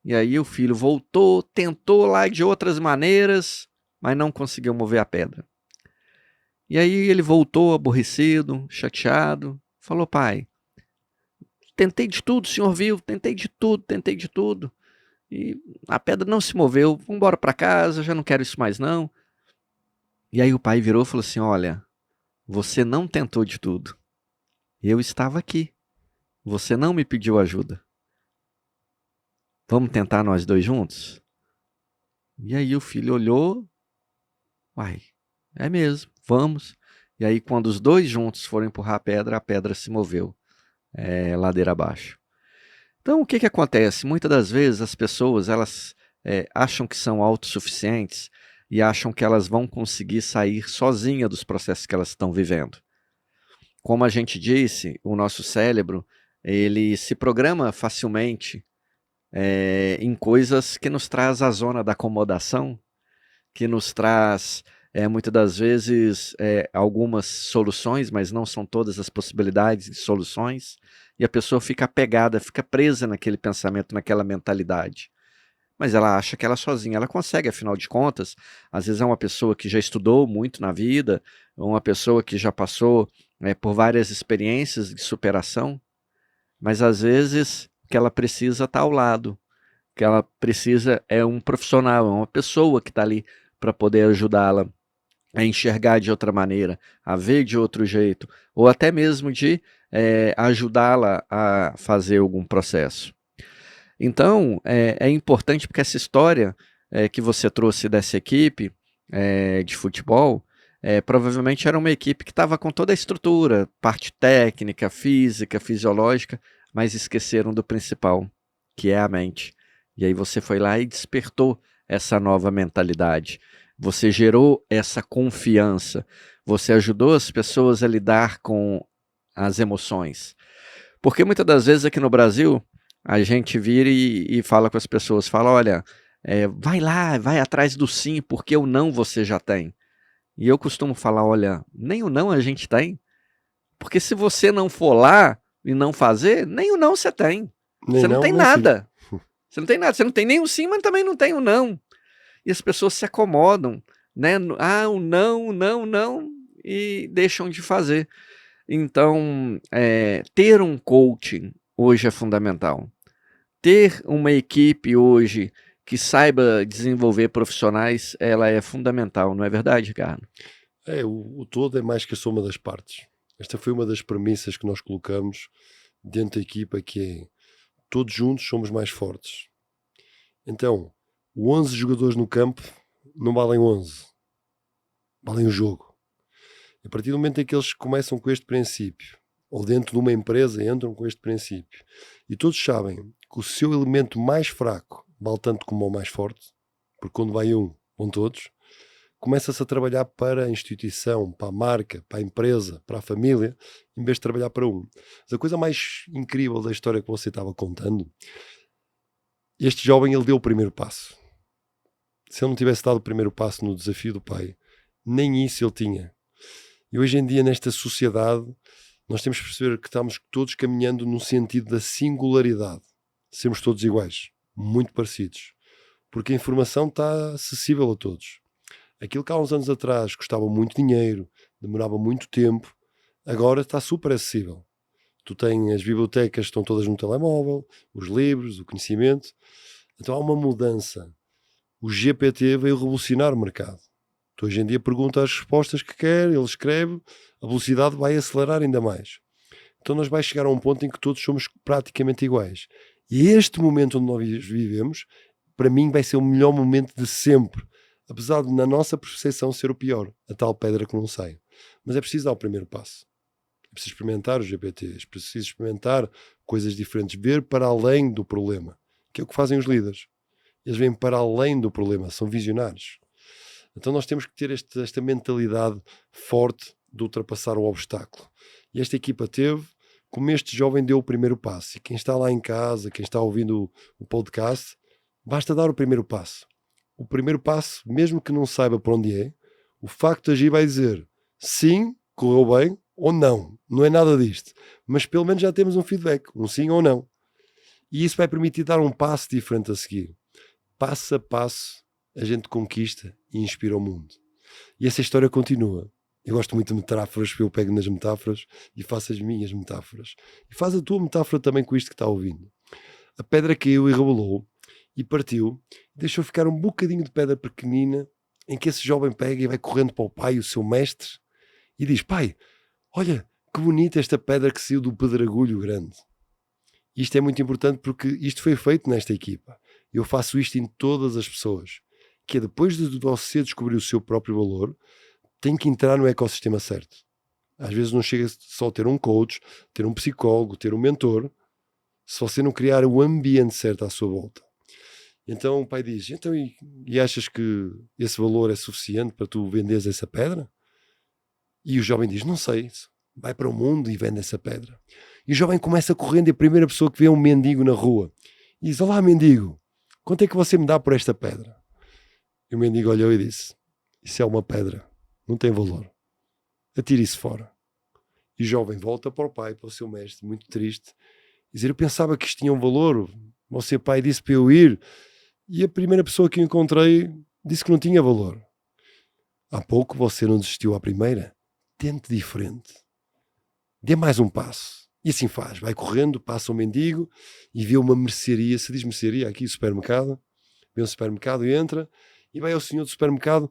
E aí o filho voltou, tentou lá de outras maneiras, mas não conseguiu mover a pedra. E aí ele voltou aborrecido, chateado, falou: pai, tentei de tudo, o senhor viu, tentei de tudo, e a pedra não se moveu, vamos embora para casa, já não quero isso mais não. E aí o pai virou e falou assim: olha, você não tentou de tudo, eu estava aqui, você não me pediu ajuda. Vamos tentar nós dois juntos? E aí o filho olhou: uai, é mesmo, vamos. E aí quando os dois juntos foram empurrar a pedra se moveu, ladeira abaixo. Então o que acontece? Muitas das vezes as pessoas elas acham que são autossuficientes e acham que elas vão conseguir sair sozinha dos processos que elas estão vivendo. Como a gente disse, o nosso cérebro ele se programa facilmente em coisas que nos traz a zona da acomodação, que nos traz muitas das vezes algumas soluções, mas não são todas as possibilidades de soluções, e a pessoa fica apegada, fica presa naquele pensamento, naquela mentalidade. Mas ela acha que ela sozinha, ela consegue, afinal de contas, às vezes é uma pessoa que já estudou muito na vida, uma pessoa que já passou por várias experiências de superação, mas às vezes o que ela precisa está ao lado, o que ela precisa é um profissional, é uma pessoa que está ali para poder ajudá-la a enxergar de outra maneira, a ver de outro jeito, ou até mesmo de ajudá-la a fazer algum processo. Então, é importante porque essa história que você trouxe dessa equipe de futebol, provavelmente era uma equipe que estava com toda a estrutura, parte técnica, física, fisiológica, mas esqueceram do principal, que é a mente. E aí você foi lá e despertou essa nova mentalidade. Você gerou essa confiança. Você ajudou as pessoas a lidar com as emoções. Porque muitas das vezes aqui no Brasil, a gente vira e fala com as pessoas, fala, olha, vai lá, vai atrás do sim, porque o não você já tem. E eu costumo falar, olha, nem o não a gente tem. Porque se você não for lá e não fazer, nem o não você tem. Nem Você não não, tem nem sim. nada. Você não tem nada. Você não tem nem o sim, mas também não tem o não. E as pessoas se acomodam, né? O não, não, e deixam de fazer. Então, ter um coaching hoje é fundamental. Ter uma equipe hoje que saiba desenvolver profissionais, ela é fundamental, não é verdade, Ricardo? O todo é mais que a soma das partes. Esta foi uma das premissas que nós colocamos dentro da equipa, que é todos juntos somos mais fortes. Então, 11 jogadores no campo não valem 11, valem o jogo. A partir do momento em que eles começam com este princípio, ou dentro de uma empresa entram com este princípio, e todos sabem que o seu elemento mais fraco vale tanto como o mais forte, porque quando vai um, vão todos, começa-se a trabalhar para a instituição, para a marca, para a empresa, para a família, em vez de trabalhar para um. Mas a coisa mais incrível da história que você estava contando, este jovem, ele deu o primeiro passo. Se ele não tivesse dado o primeiro passo no desafio do pai, nem isso ele tinha. E hoje em dia, nesta sociedade, nós temos que perceber que estamos todos caminhando no sentido da singularidade. Sermos todos iguais, muito parecidos. Porque a informação está acessível a todos. Aquilo que há uns anos atrás custava muito dinheiro, demorava muito tempo, agora está super acessível. Tu tens as bibliotecas que estão todas no telemóvel, os livros, o conhecimento. Então há uma mudança. O GPT veio revolucionar o mercado. Tu hoje em dia pergunta as respostas que quer, ele escreve, a velocidade vai acelerar ainda mais. Então nós vai chegar a um ponto em que todos somos praticamente iguais. E este momento onde nós vivemos, para mim vai ser o melhor momento de sempre. Apesar de na nossa percepção ser o pior, a tal pedra que não sai. Mas é preciso dar o primeiro passo. É preciso experimentar os GPTs, é preciso experimentar coisas diferentes, ver para além do problema, que é o que fazem os líderes. Eles vêm para além do problema, são visionários. Então nós temos que ter esta mentalidade forte de ultrapassar o obstáculo. E esta equipa teve, como este jovem deu o primeiro passo. E quem está lá em casa, quem está ouvindo o podcast, basta dar o primeiro passo. O primeiro passo, mesmo que não saiba para onde é, o facto de agir vai dizer sim, correu bem, ou não. Não é nada disto. Mas pelo menos já temos um feedback, um sim ou não. E isso vai permitir dar um passo diferente a seguir. Passo a passo, a gente conquista e inspira o mundo. E essa história continua. Eu gosto muito de metáforas, eu pego nas metáforas e faço as minhas metáforas. E faz a tua metáfora também com isto que está ouvindo. A pedra caiu e rebolou e partiu, deixou ficar um bocadinho de pedra pequenina, em que esse jovem pega e vai correndo para o pai, o seu mestre, e diz: pai, olha, que bonita esta pedra que saiu do pedregulho grande. Isto é muito importante porque isto foi feito nesta equipa. Eu faço isto em todas as pessoas, que é depois de você descobrir o seu próprio valor, tem que entrar no ecossistema certo. Às vezes não chega só a ter um coach, ter um psicólogo, ter um mentor, se você não criar o ambiente certo à sua volta. Então o pai diz: então, e achas que esse valor é suficiente para tu venderes essa pedra? E o jovem diz: não sei. Vai para o mundo e vende essa pedra. E o jovem começa correndo e a primeira pessoa que vê é um mendigo na rua. E diz: olá, mendigo, quanto é que você me dá por esta pedra? E o mendigo olhou e disse: isso é uma pedra, não tem valor. Atire isso fora. E o jovem volta para o pai, para o seu mestre, muito triste, e dizer: eu pensava que isto tinha um valor. Você, pai, disse para eu ir. E a primeira pessoa que eu encontrei disse que não tinha valor. Há pouco você não desistiu à primeira. Tente diferente. Dê mais um passo. E assim faz. Vai correndo, passa um mendigo e vê uma mercearia. Se diz mercearia aqui, supermercado. Vê um supermercado e entra. E vai ao senhor do supermercado: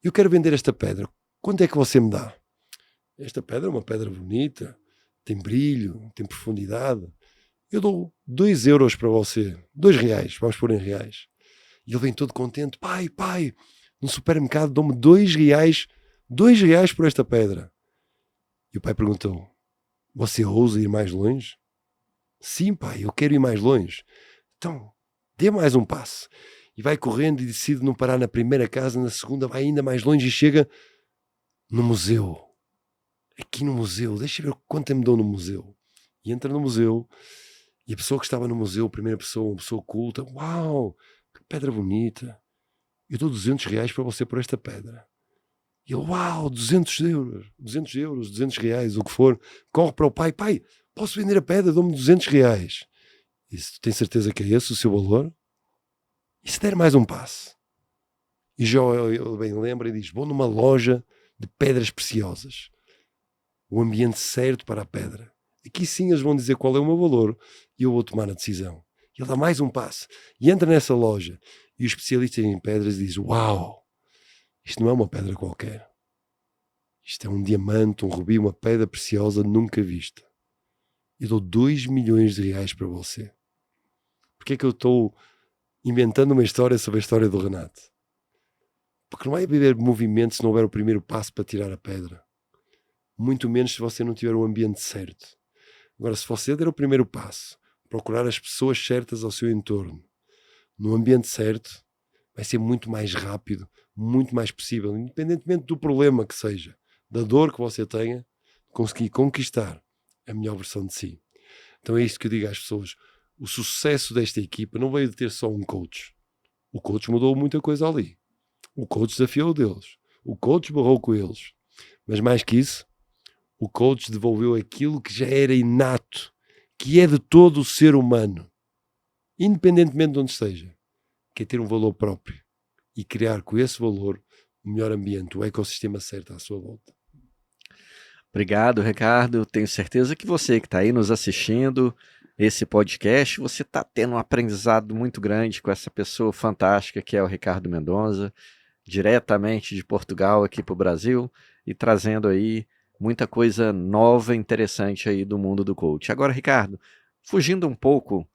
eu quero vender esta pedra. quanto é que você me dá? Esta pedra é uma pedra bonita, tem brilho, tem profundidade. Eu dou 2 euros para você, 2 reais, vamos pôr em reais. E ele vem todo contente, pai, no supermercado dou-me 2 reais, 2 reais por esta pedra. E o pai perguntou, você ousa ir mais longe? Sim, pai, eu quero ir mais longe. Então, dê mais um passo. E vai correndo e decide não parar na primeira casa, na segunda vai ainda mais longe e chega no museu. Aqui no museu, deixa eu ver quanto me dou no museu. E entra no museu, e a pessoa que estava no museu, a primeira pessoa, uma pessoa culta, uau, que pedra bonita. Eu dou 200 reais para você por esta pedra. E ele, uau, 200 euros, 200 reais, o que for. Corre para o pai, posso vender a pedra, dou-me 200 reais. E se tu tens certeza que é esse o seu valor? E se der mais um passo? E já ele bem lembra e diz, vou numa loja de pedras preciosas. O ambiente certo para a pedra. Aqui sim eles vão dizer qual é o meu valor e eu vou tomar a decisão. Ele dá mais um passo e entra nessa loja e o especialista em pedras diz, uau, isto não é uma pedra qualquer. Isto é um diamante, um rubi, uma pedra preciosa nunca vista. Eu dou 2 milhões de reais para você. Porquê é que eu estou inventando uma história sobre a história do Renato? Porque não vai haver movimento se não houver o primeiro passo para tirar a pedra. Muito menos se você não tiver o ambiente certo. Agora, se você der o primeiro passo, procurar as pessoas certas ao seu entorno, no ambiente certo, vai ser muito mais rápido, muito mais possível, independentemente do problema que seja, da dor que você tenha, conseguir conquistar a melhor versão de si. Então é isto que eu digo às pessoas. O sucesso desta equipa não veio de ter só um coach. O coach mudou muita coisa ali. O coach desafiou deles. O coach barrou com eles. Mas mais que isso, o coach devolveu aquilo que já era inato, que é de todo o ser humano, independentemente de onde esteja, que é ter um valor próprio e criar com esse valor o melhor ambiente, o ecossistema certo à sua volta. Obrigado, Ricardo. Tenho certeza que você que está aí nos assistindo esse podcast, você está tendo um aprendizado muito grande com essa pessoa fantástica que é o Ricardo Mendonça, diretamente de Portugal aqui para o Brasil e trazendo aí muita coisa nova e interessante aí do mundo do coach. Agora, Ricardo, fugindo um pouco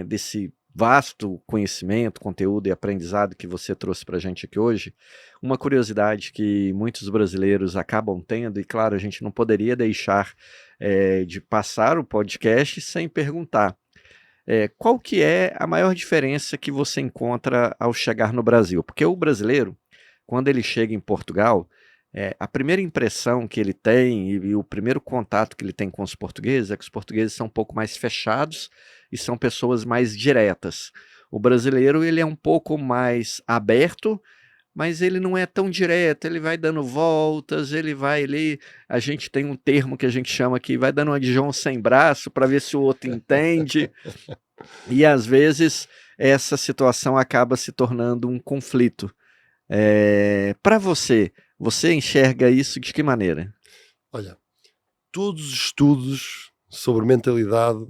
desse vasto conhecimento, conteúdo e aprendizado que você trouxe para a gente aqui hoje, uma curiosidade que muitos brasileiros acabam tendo, e claro, a gente não poderia deixar de passar o podcast sem perguntar. Qual que é a maior diferença que você encontra ao chegar no Brasil? Porque o brasileiro, quando ele chega em Portugal, a primeira impressão que ele tem e o primeiro contato que ele tem com os portugueses é que os portugueses são um pouco mais fechados e são pessoas mais diretas. O brasileiro ele é um pouco mais aberto, mas ele não é tão direto, ele vai dando voltas, ele vai ali, a gente tem um termo que a gente chama aqui, vai dando uma de João sem braço para ver se o outro entende, e às vezes essa situação acaba se tornando um conflito. Para você, você enxerga isso de que maneira? Olha, todos os estudos sobre mentalidade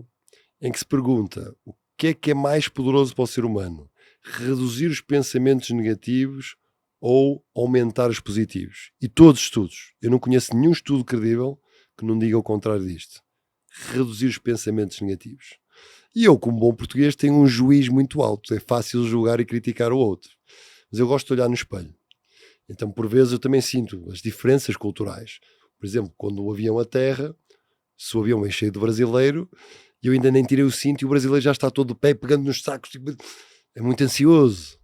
em que se pergunta o que é mais poderoso para o ser humano, reduzir os pensamentos negativos ou aumentar os positivos. E todos os estudos, eu não conheço nenhum estudo credível que não diga o contrário disto. Reduzir os pensamentos negativos. E eu, como bom português, tenho um juízo muito alto. É fácil julgar e criticar o outro. Mas eu gosto de olhar no espelho. Então, por vezes, eu também sinto as diferenças culturais. Por exemplo, quando o avião aterra, se o avião é cheio de brasileiro, e eu ainda nem tirei o cinto e o brasileiro já está todo de pé, pegando nos sacos. É muito ansioso.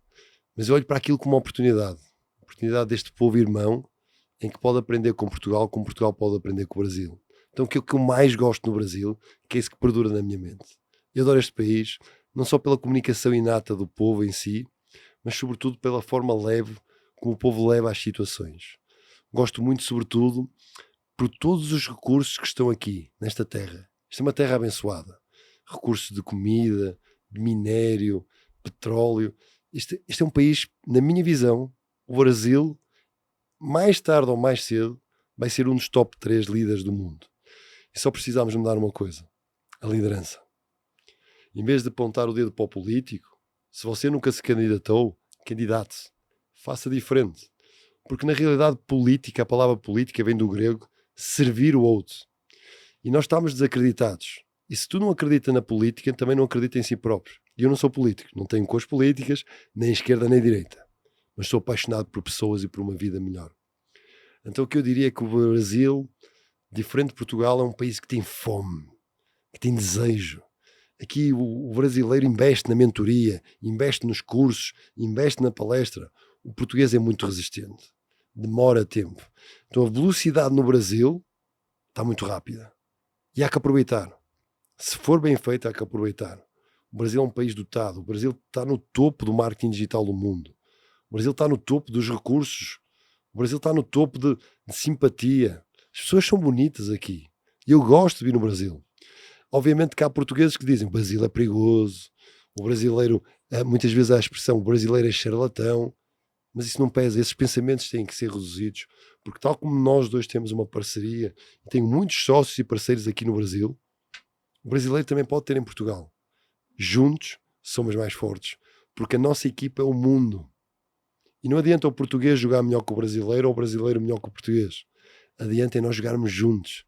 Mas eu olho para aquilo como uma oportunidade. Oportunidade deste povo irmão, em que pode aprender com Portugal, como Portugal pode aprender com o Brasil. Então, o que eu mais gosto no Brasil, que é isso que perdura na minha mente. Eu adoro este país, não só pela comunicação inata do povo em si, mas sobretudo pela forma leve como o povo leva às situações. Gosto muito, sobretudo, por todos os recursos que estão aqui, nesta terra. Isto é uma terra abençoada. Recursos de comida, de minério, petróleo. Este é um país, na minha visão, o Brasil, mais tarde ou mais cedo, vai ser um dos top 3 líderes do mundo. E só precisamos mudar uma coisa: a liderança. Em vez de apontar o dedo para o político, se você nunca se candidatou, candidate-se. Faça diferente. Porque na realidade política, a palavra política vem do grego servir o outro. E nós estamos desacreditados. E se tu não acredita na política, também não acredita em si próprio. E eu não sou político, não tenho cores políticas, nem esquerda nem direita. Mas sou apaixonado por pessoas e por uma vida melhor. Então o que eu diria é que o Brasil, diferente de Portugal, é um país que tem fome, que tem desejo. Aqui o brasileiro investe na mentoria, investe nos cursos, investe na palestra. O português é muito resistente, demora tempo. Então a velocidade no Brasil está muito rápida e há que aproveitar. Se for bem feito, há que aproveitar. O Brasil é um país dotado, o Brasil está no topo do marketing digital do mundo, o Brasil está no topo dos recursos, o Brasil está no topo de simpatia. As pessoas são bonitas aqui e eu gosto de vir no Brasil. Obviamente que há portugueses que dizem o Brasil é perigoso, o brasileiro, muitas vezes há a expressão o brasileiro é charlatão, mas isso não pesa, esses pensamentos têm que ser reduzidos, porque tal como nós dois temos uma parceria, tenho muitos sócios e parceiros aqui no Brasil, o brasileiro também pode ter em Portugal. Juntos somos mais fortes, porque a nossa equipa é o mundo. E não adianta o português jogar melhor que o brasileiro ou o brasileiro melhor que o português. Adianta é nós jogarmos juntos.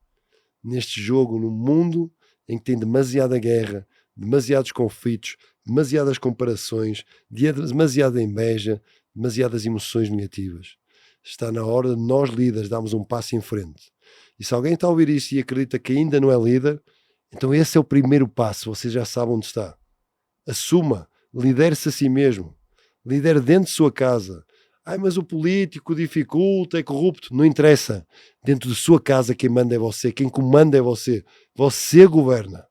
Neste jogo, no mundo em que tem demasiada guerra, demasiados conflitos, demasiadas comparações, demasiada inveja, demasiadas emoções negativas. Está na hora de nós líderes darmos um passo em frente. E se alguém está a ouvir isso e acredita que ainda não é líder, então esse é o primeiro passo, você já sabe onde está. Assuma, lidere-se a si mesmo. Lidere dentro de sua casa. Mas o político dificulta, é corrupto. Não interessa. Dentro de sua casa quem manda é você, quem comanda é você. Você governa.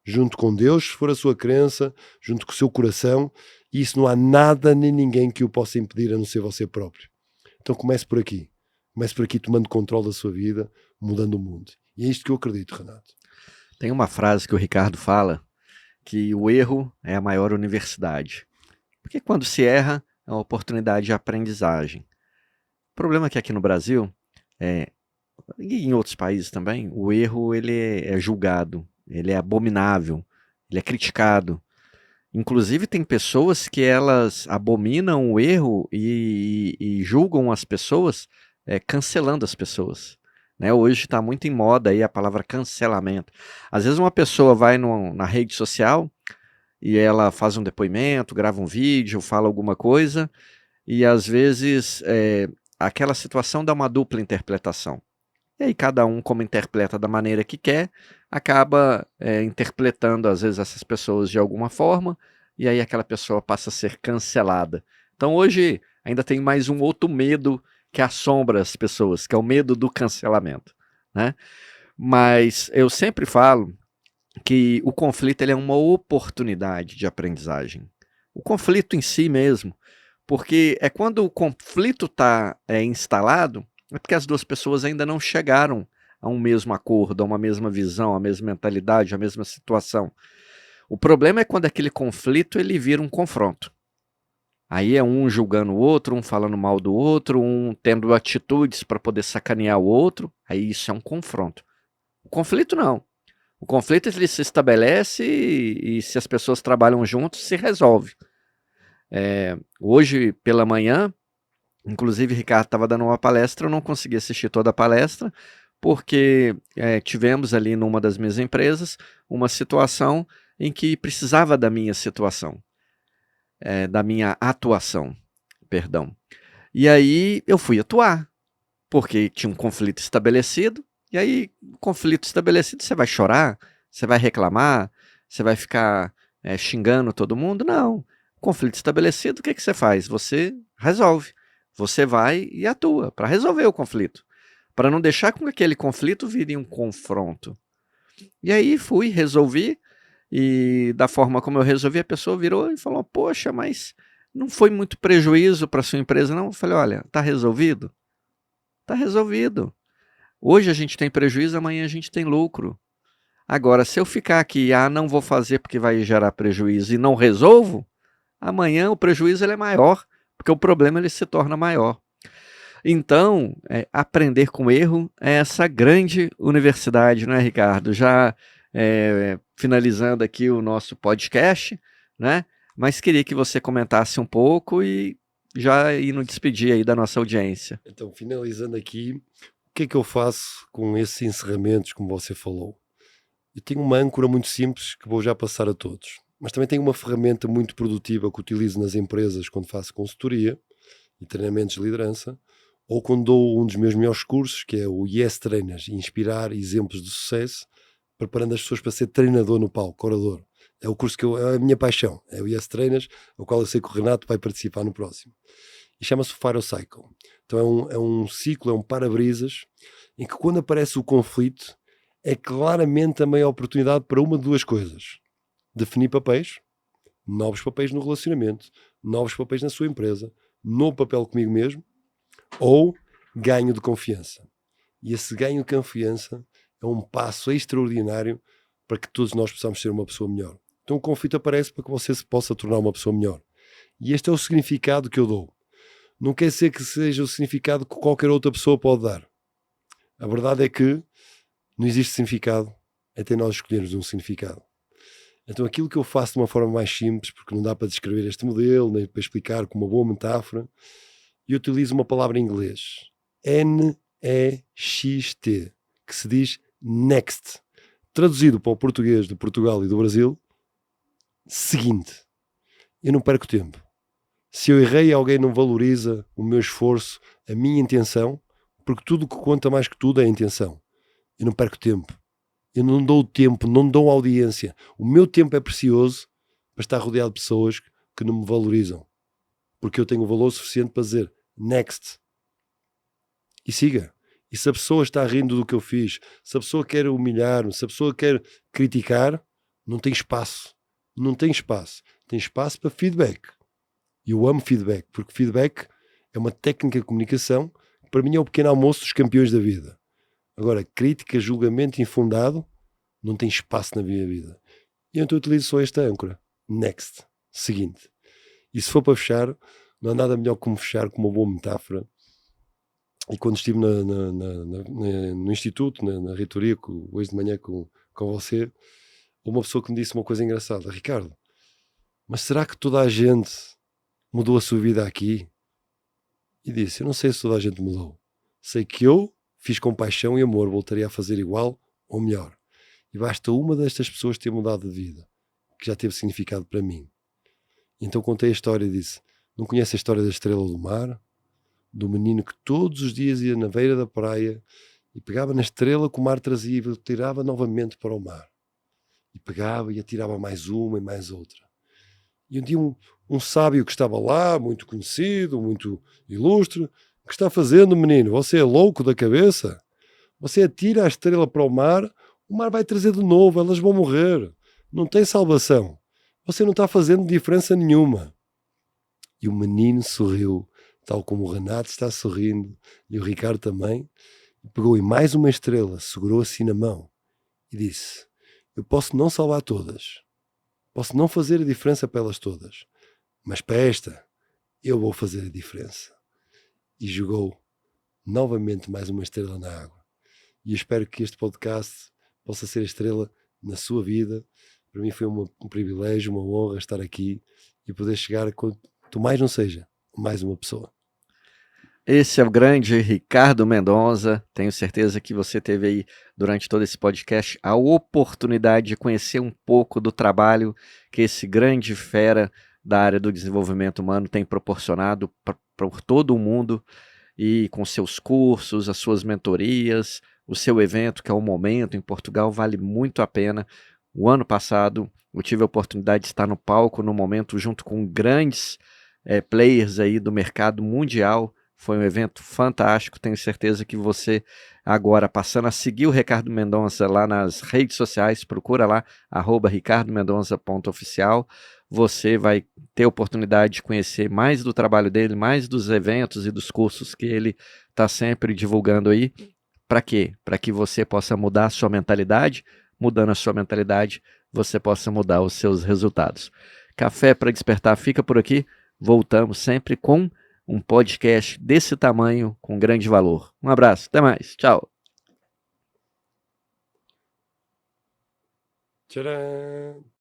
Junto com Deus, se for a sua crença, junto com o seu coração, e isso não há nada nem ninguém que o possa impedir a não ser você próprio. Então comece por aqui. Comece por aqui tomando controle da sua vida, mudando o mundo. E é isto que eu acredito, Renato. Tem uma frase que o Ricardo fala, que o erro é a maior universidade. Porque quando se erra, é uma oportunidade de aprendizagem. O problema é que aqui no Brasil, e em outros países também, o erro ele é julgado, ele é abominável, ele é criticado. Inclusive tem pessoas que elas abominam o erro e julgam as pessoas, cancelando as pessoas. Né? Hoje está muito em moda aí a palavra cancelamento. Às vezes uma pessoa vai na rede social e ela faz um depoimento, grava um vídeo, fala alguma coisa, e às vezes aquela situação dá uma dupla interpretação. E aí cada um, como interpreta da maneira que quer, acaba interpretando às vezes essas pessoas de alguma forma, e aí aquela pessoa passa a ser cancelada. Então hoje ainda tem mais um outro medo que assombra as pessoas, que é o medo do cancelamento, né? Mas eu sempre falo que o conflito ele é uma oportunidade de aprendizagem. O conflito em si mesmo, porque é quando o conflito está instalado, é porque as duas pessoas ainda não chegaram a um mesmo acordo, a uma mesma visão, a mesma mentalidade, a mesma situação. O problema é quando aquele conflito ele vira um confronto. Aí é um julgando o outro, um falando mal do outro, um tendo atitudes para poder sacanear o outro. Aí isso é um confronto. O conflito não. O conflito ele se estabelece e se as pessoas trabalham juntos, se resolve. Hoje pela manhã, inclusive o Ricardo estava dando uma palestra, eu não consegui assistir toda a palestra, porque tivemos ali numa das minhas empresas uma situação em que precisava da minha situação. Da minha atuação, perdão. E aí eu fui atuar, porque tinha um conflito estabelecido, e aí, conflito estabelecido, você vai chorar, você vai reclamar, você vai ficar xingando todo mundo? Não. Conflito estabelecido, o que você faz? Você resolve, você vai e atua para resolver o conflito, para não deixar com que aquele conflito vire um confronto. E aí fui, resolvi, e da forma como eu resolvi, a pessoa virou e falou, poxa, mas não foi muito prejuízo para sua empresa, não? Eu falei, olha, está resolvido? Está resolvido. Hoje a gente tem prejuízo, amanhã a gente tem lucro. Agora, se eu ficar aqui, não vou fazer porque vai gerar prejuízo e não resolvo, amanhã o prejuízo ele é maior, porque o problema ele se torna maior. Então, aprender com erro é essa grande universidade, não é, Ricardo? Já finalizando aqui o nosso podcast, né? Mas queria que você comentasse um pouco e já indo despedir aí da nossa audiência. Então, finalizando aqui, o que é que eu faço com esses encerramentos, como você falou? Eu tenho uma âncora muito simples que vou já passar a todos, mas também tenho uma ferramenta muito produtiva que utilizo nas empresas quando faço consultoria e treinamentos de liderança, ou quando dou um dos meus melhores cursos, que é o Yes Trainers, inspirar exemplos de sucesso, preparando as pessoas para ser treinador no palco, orador. É o curso que é a minha paixão, é o Yes Trainers, ao qual eu sei que o Renato vai participar no próximo. E chama-se Fire Cycle. Então é um ciclo, é um para-brisas, em que quando aparece o conflito, é claramente a maior oportunidade para uma de duas coisas. Definir papéis, novos papéis no relacionamento, novos papéis na sua empresa, novo papel comigo mesmo, ou ganho de confiança. E esse ganho de confiança é um passo extraordinário para que todos nós possamos ser uma pessoa melhor. Então o conflito aparece para que você se possa tornar uma pessoa melhor. E este é o significado que eu dou. Não quer dizer que seja o significado que qualquer outra pessoa pode dar. A verdade é que não existe significado até nós escolhermos um significado. Então aquilo que eu faço de uma forma mais simples, porque não dá para descrever este modelo, nem para explicar com uma boa metáfora, eu utilizo uma palavra em inglês. N-E-X-T, que se diz next. Traduzido para o português de Portugal e do Brasil, seguinte. Eu não perco tempo. Se eu errei, alguém não valoriza o meu esforço, a minha intenção, porque tudo o que conta mais que tudo é a intenção. Eu não perco tempo. Eu não dou tempo, não dou audiência. O meu tempo é precioso para estar rodeado de pessoas que não me valorizam. Porque eu tenho o valor suficiente para dizer next. E siga. E se a pessoa está rindo do que eu fiz, se a pessoa quer humilhar-me, se a pessoa quer criticar, não tem espaço. Não tem espaço. Tem espaço para feedback. E eu amo feedback, porque feedback é uma técnica de comunicação que para mim é o pequeno almoço dos campeões da vida. Agora, crítica, julgamento infundado, não tem espaço na minha vida. E então eu utilizo só esta âncora. Next. Seguinte. E se for para fechar, não há nada melhor como fechar com uma boa metáfora. E quando estive no instituto, na reitoria, hoje de manhã com você, uma pessoa que me disse uma coisa engraçada. Ricardo, mas será que toda a gente mudou a sua vida aqui? E disse, eu não sei se toda a gente mudou. Sei que eu fiz com paixão e amor, voltaria a fazer igual ou melhor. E basta uma destas pessoas ter mudado de vida, que já teve significado para mim. E então contei a história e disse, não conhece a história da estrela do mar? Do menino que todos os dias ia na beira da praia e pegava na estrela que o mar trazia e tirava novamente para o mar. E pegava e atirava mais uma e mais outra. E um dia um sábio que estava lá, muito conhecido, muito ilustre, que está fazendo, menino? Você é louco da cabeça? Você atira a estrela para o mar vai trazer de novo, elas vão morrer. Não tem salvação. Você não está fazendo diferença nenhuma. E o menino sorriu, tal como o Renato está sorrindo, e o Ricardo também, e pegou em mais uma estrela, segurou assim na mão, e disse, eu posso não salvar todas, posso não fazer a diferença para elas todas, mas para esta, eu vou fazer a diferença. E jogou novamente mais uma estrela na água. E eu espero que este podcast possa ser a estrela na sua vida. Para mim foi um privilégio, uma honra estar aqui e poder chegar a quanto mais não seja, mais uma pessoa. Esse é o grande Ricardo Mendonça. Tenho certeza que você teve aí, durante todo esse podcast, a oportunidade de conhecer um pouco do trabalho que esse grande fera da área do desenvolvimento humano tem proporcionado por todo o mundo, e com seus cursos, as suas mentorias, o seu evento, que é o Momento em Portugal, vale muito a pena. O ano passado eu tive a oportunidade de estar no palco no Momento junto com grandes players aí do mercado mundial. Foi um evento fantástico. Tenho certeza que você, agora passando a seguir o Ricardo Mendonça lá nas redes sociais, procura lá, @ricardomendonça.oficial, você vai ter a oportunidade de conhecer mais do trabalho dele, mais dos eventos e dos cursos que ele está sempre divulgando aí. Para quê? Para que você possa mudar a sua mentalidade. Mudando a sua mentalidade, você possa mudar os seus resultados. Café para Despertar fica por aqui. Voltamos sempre com um podcast desse tamanho, com grande valor. Um abraço, até mais, tchau. Tcharam!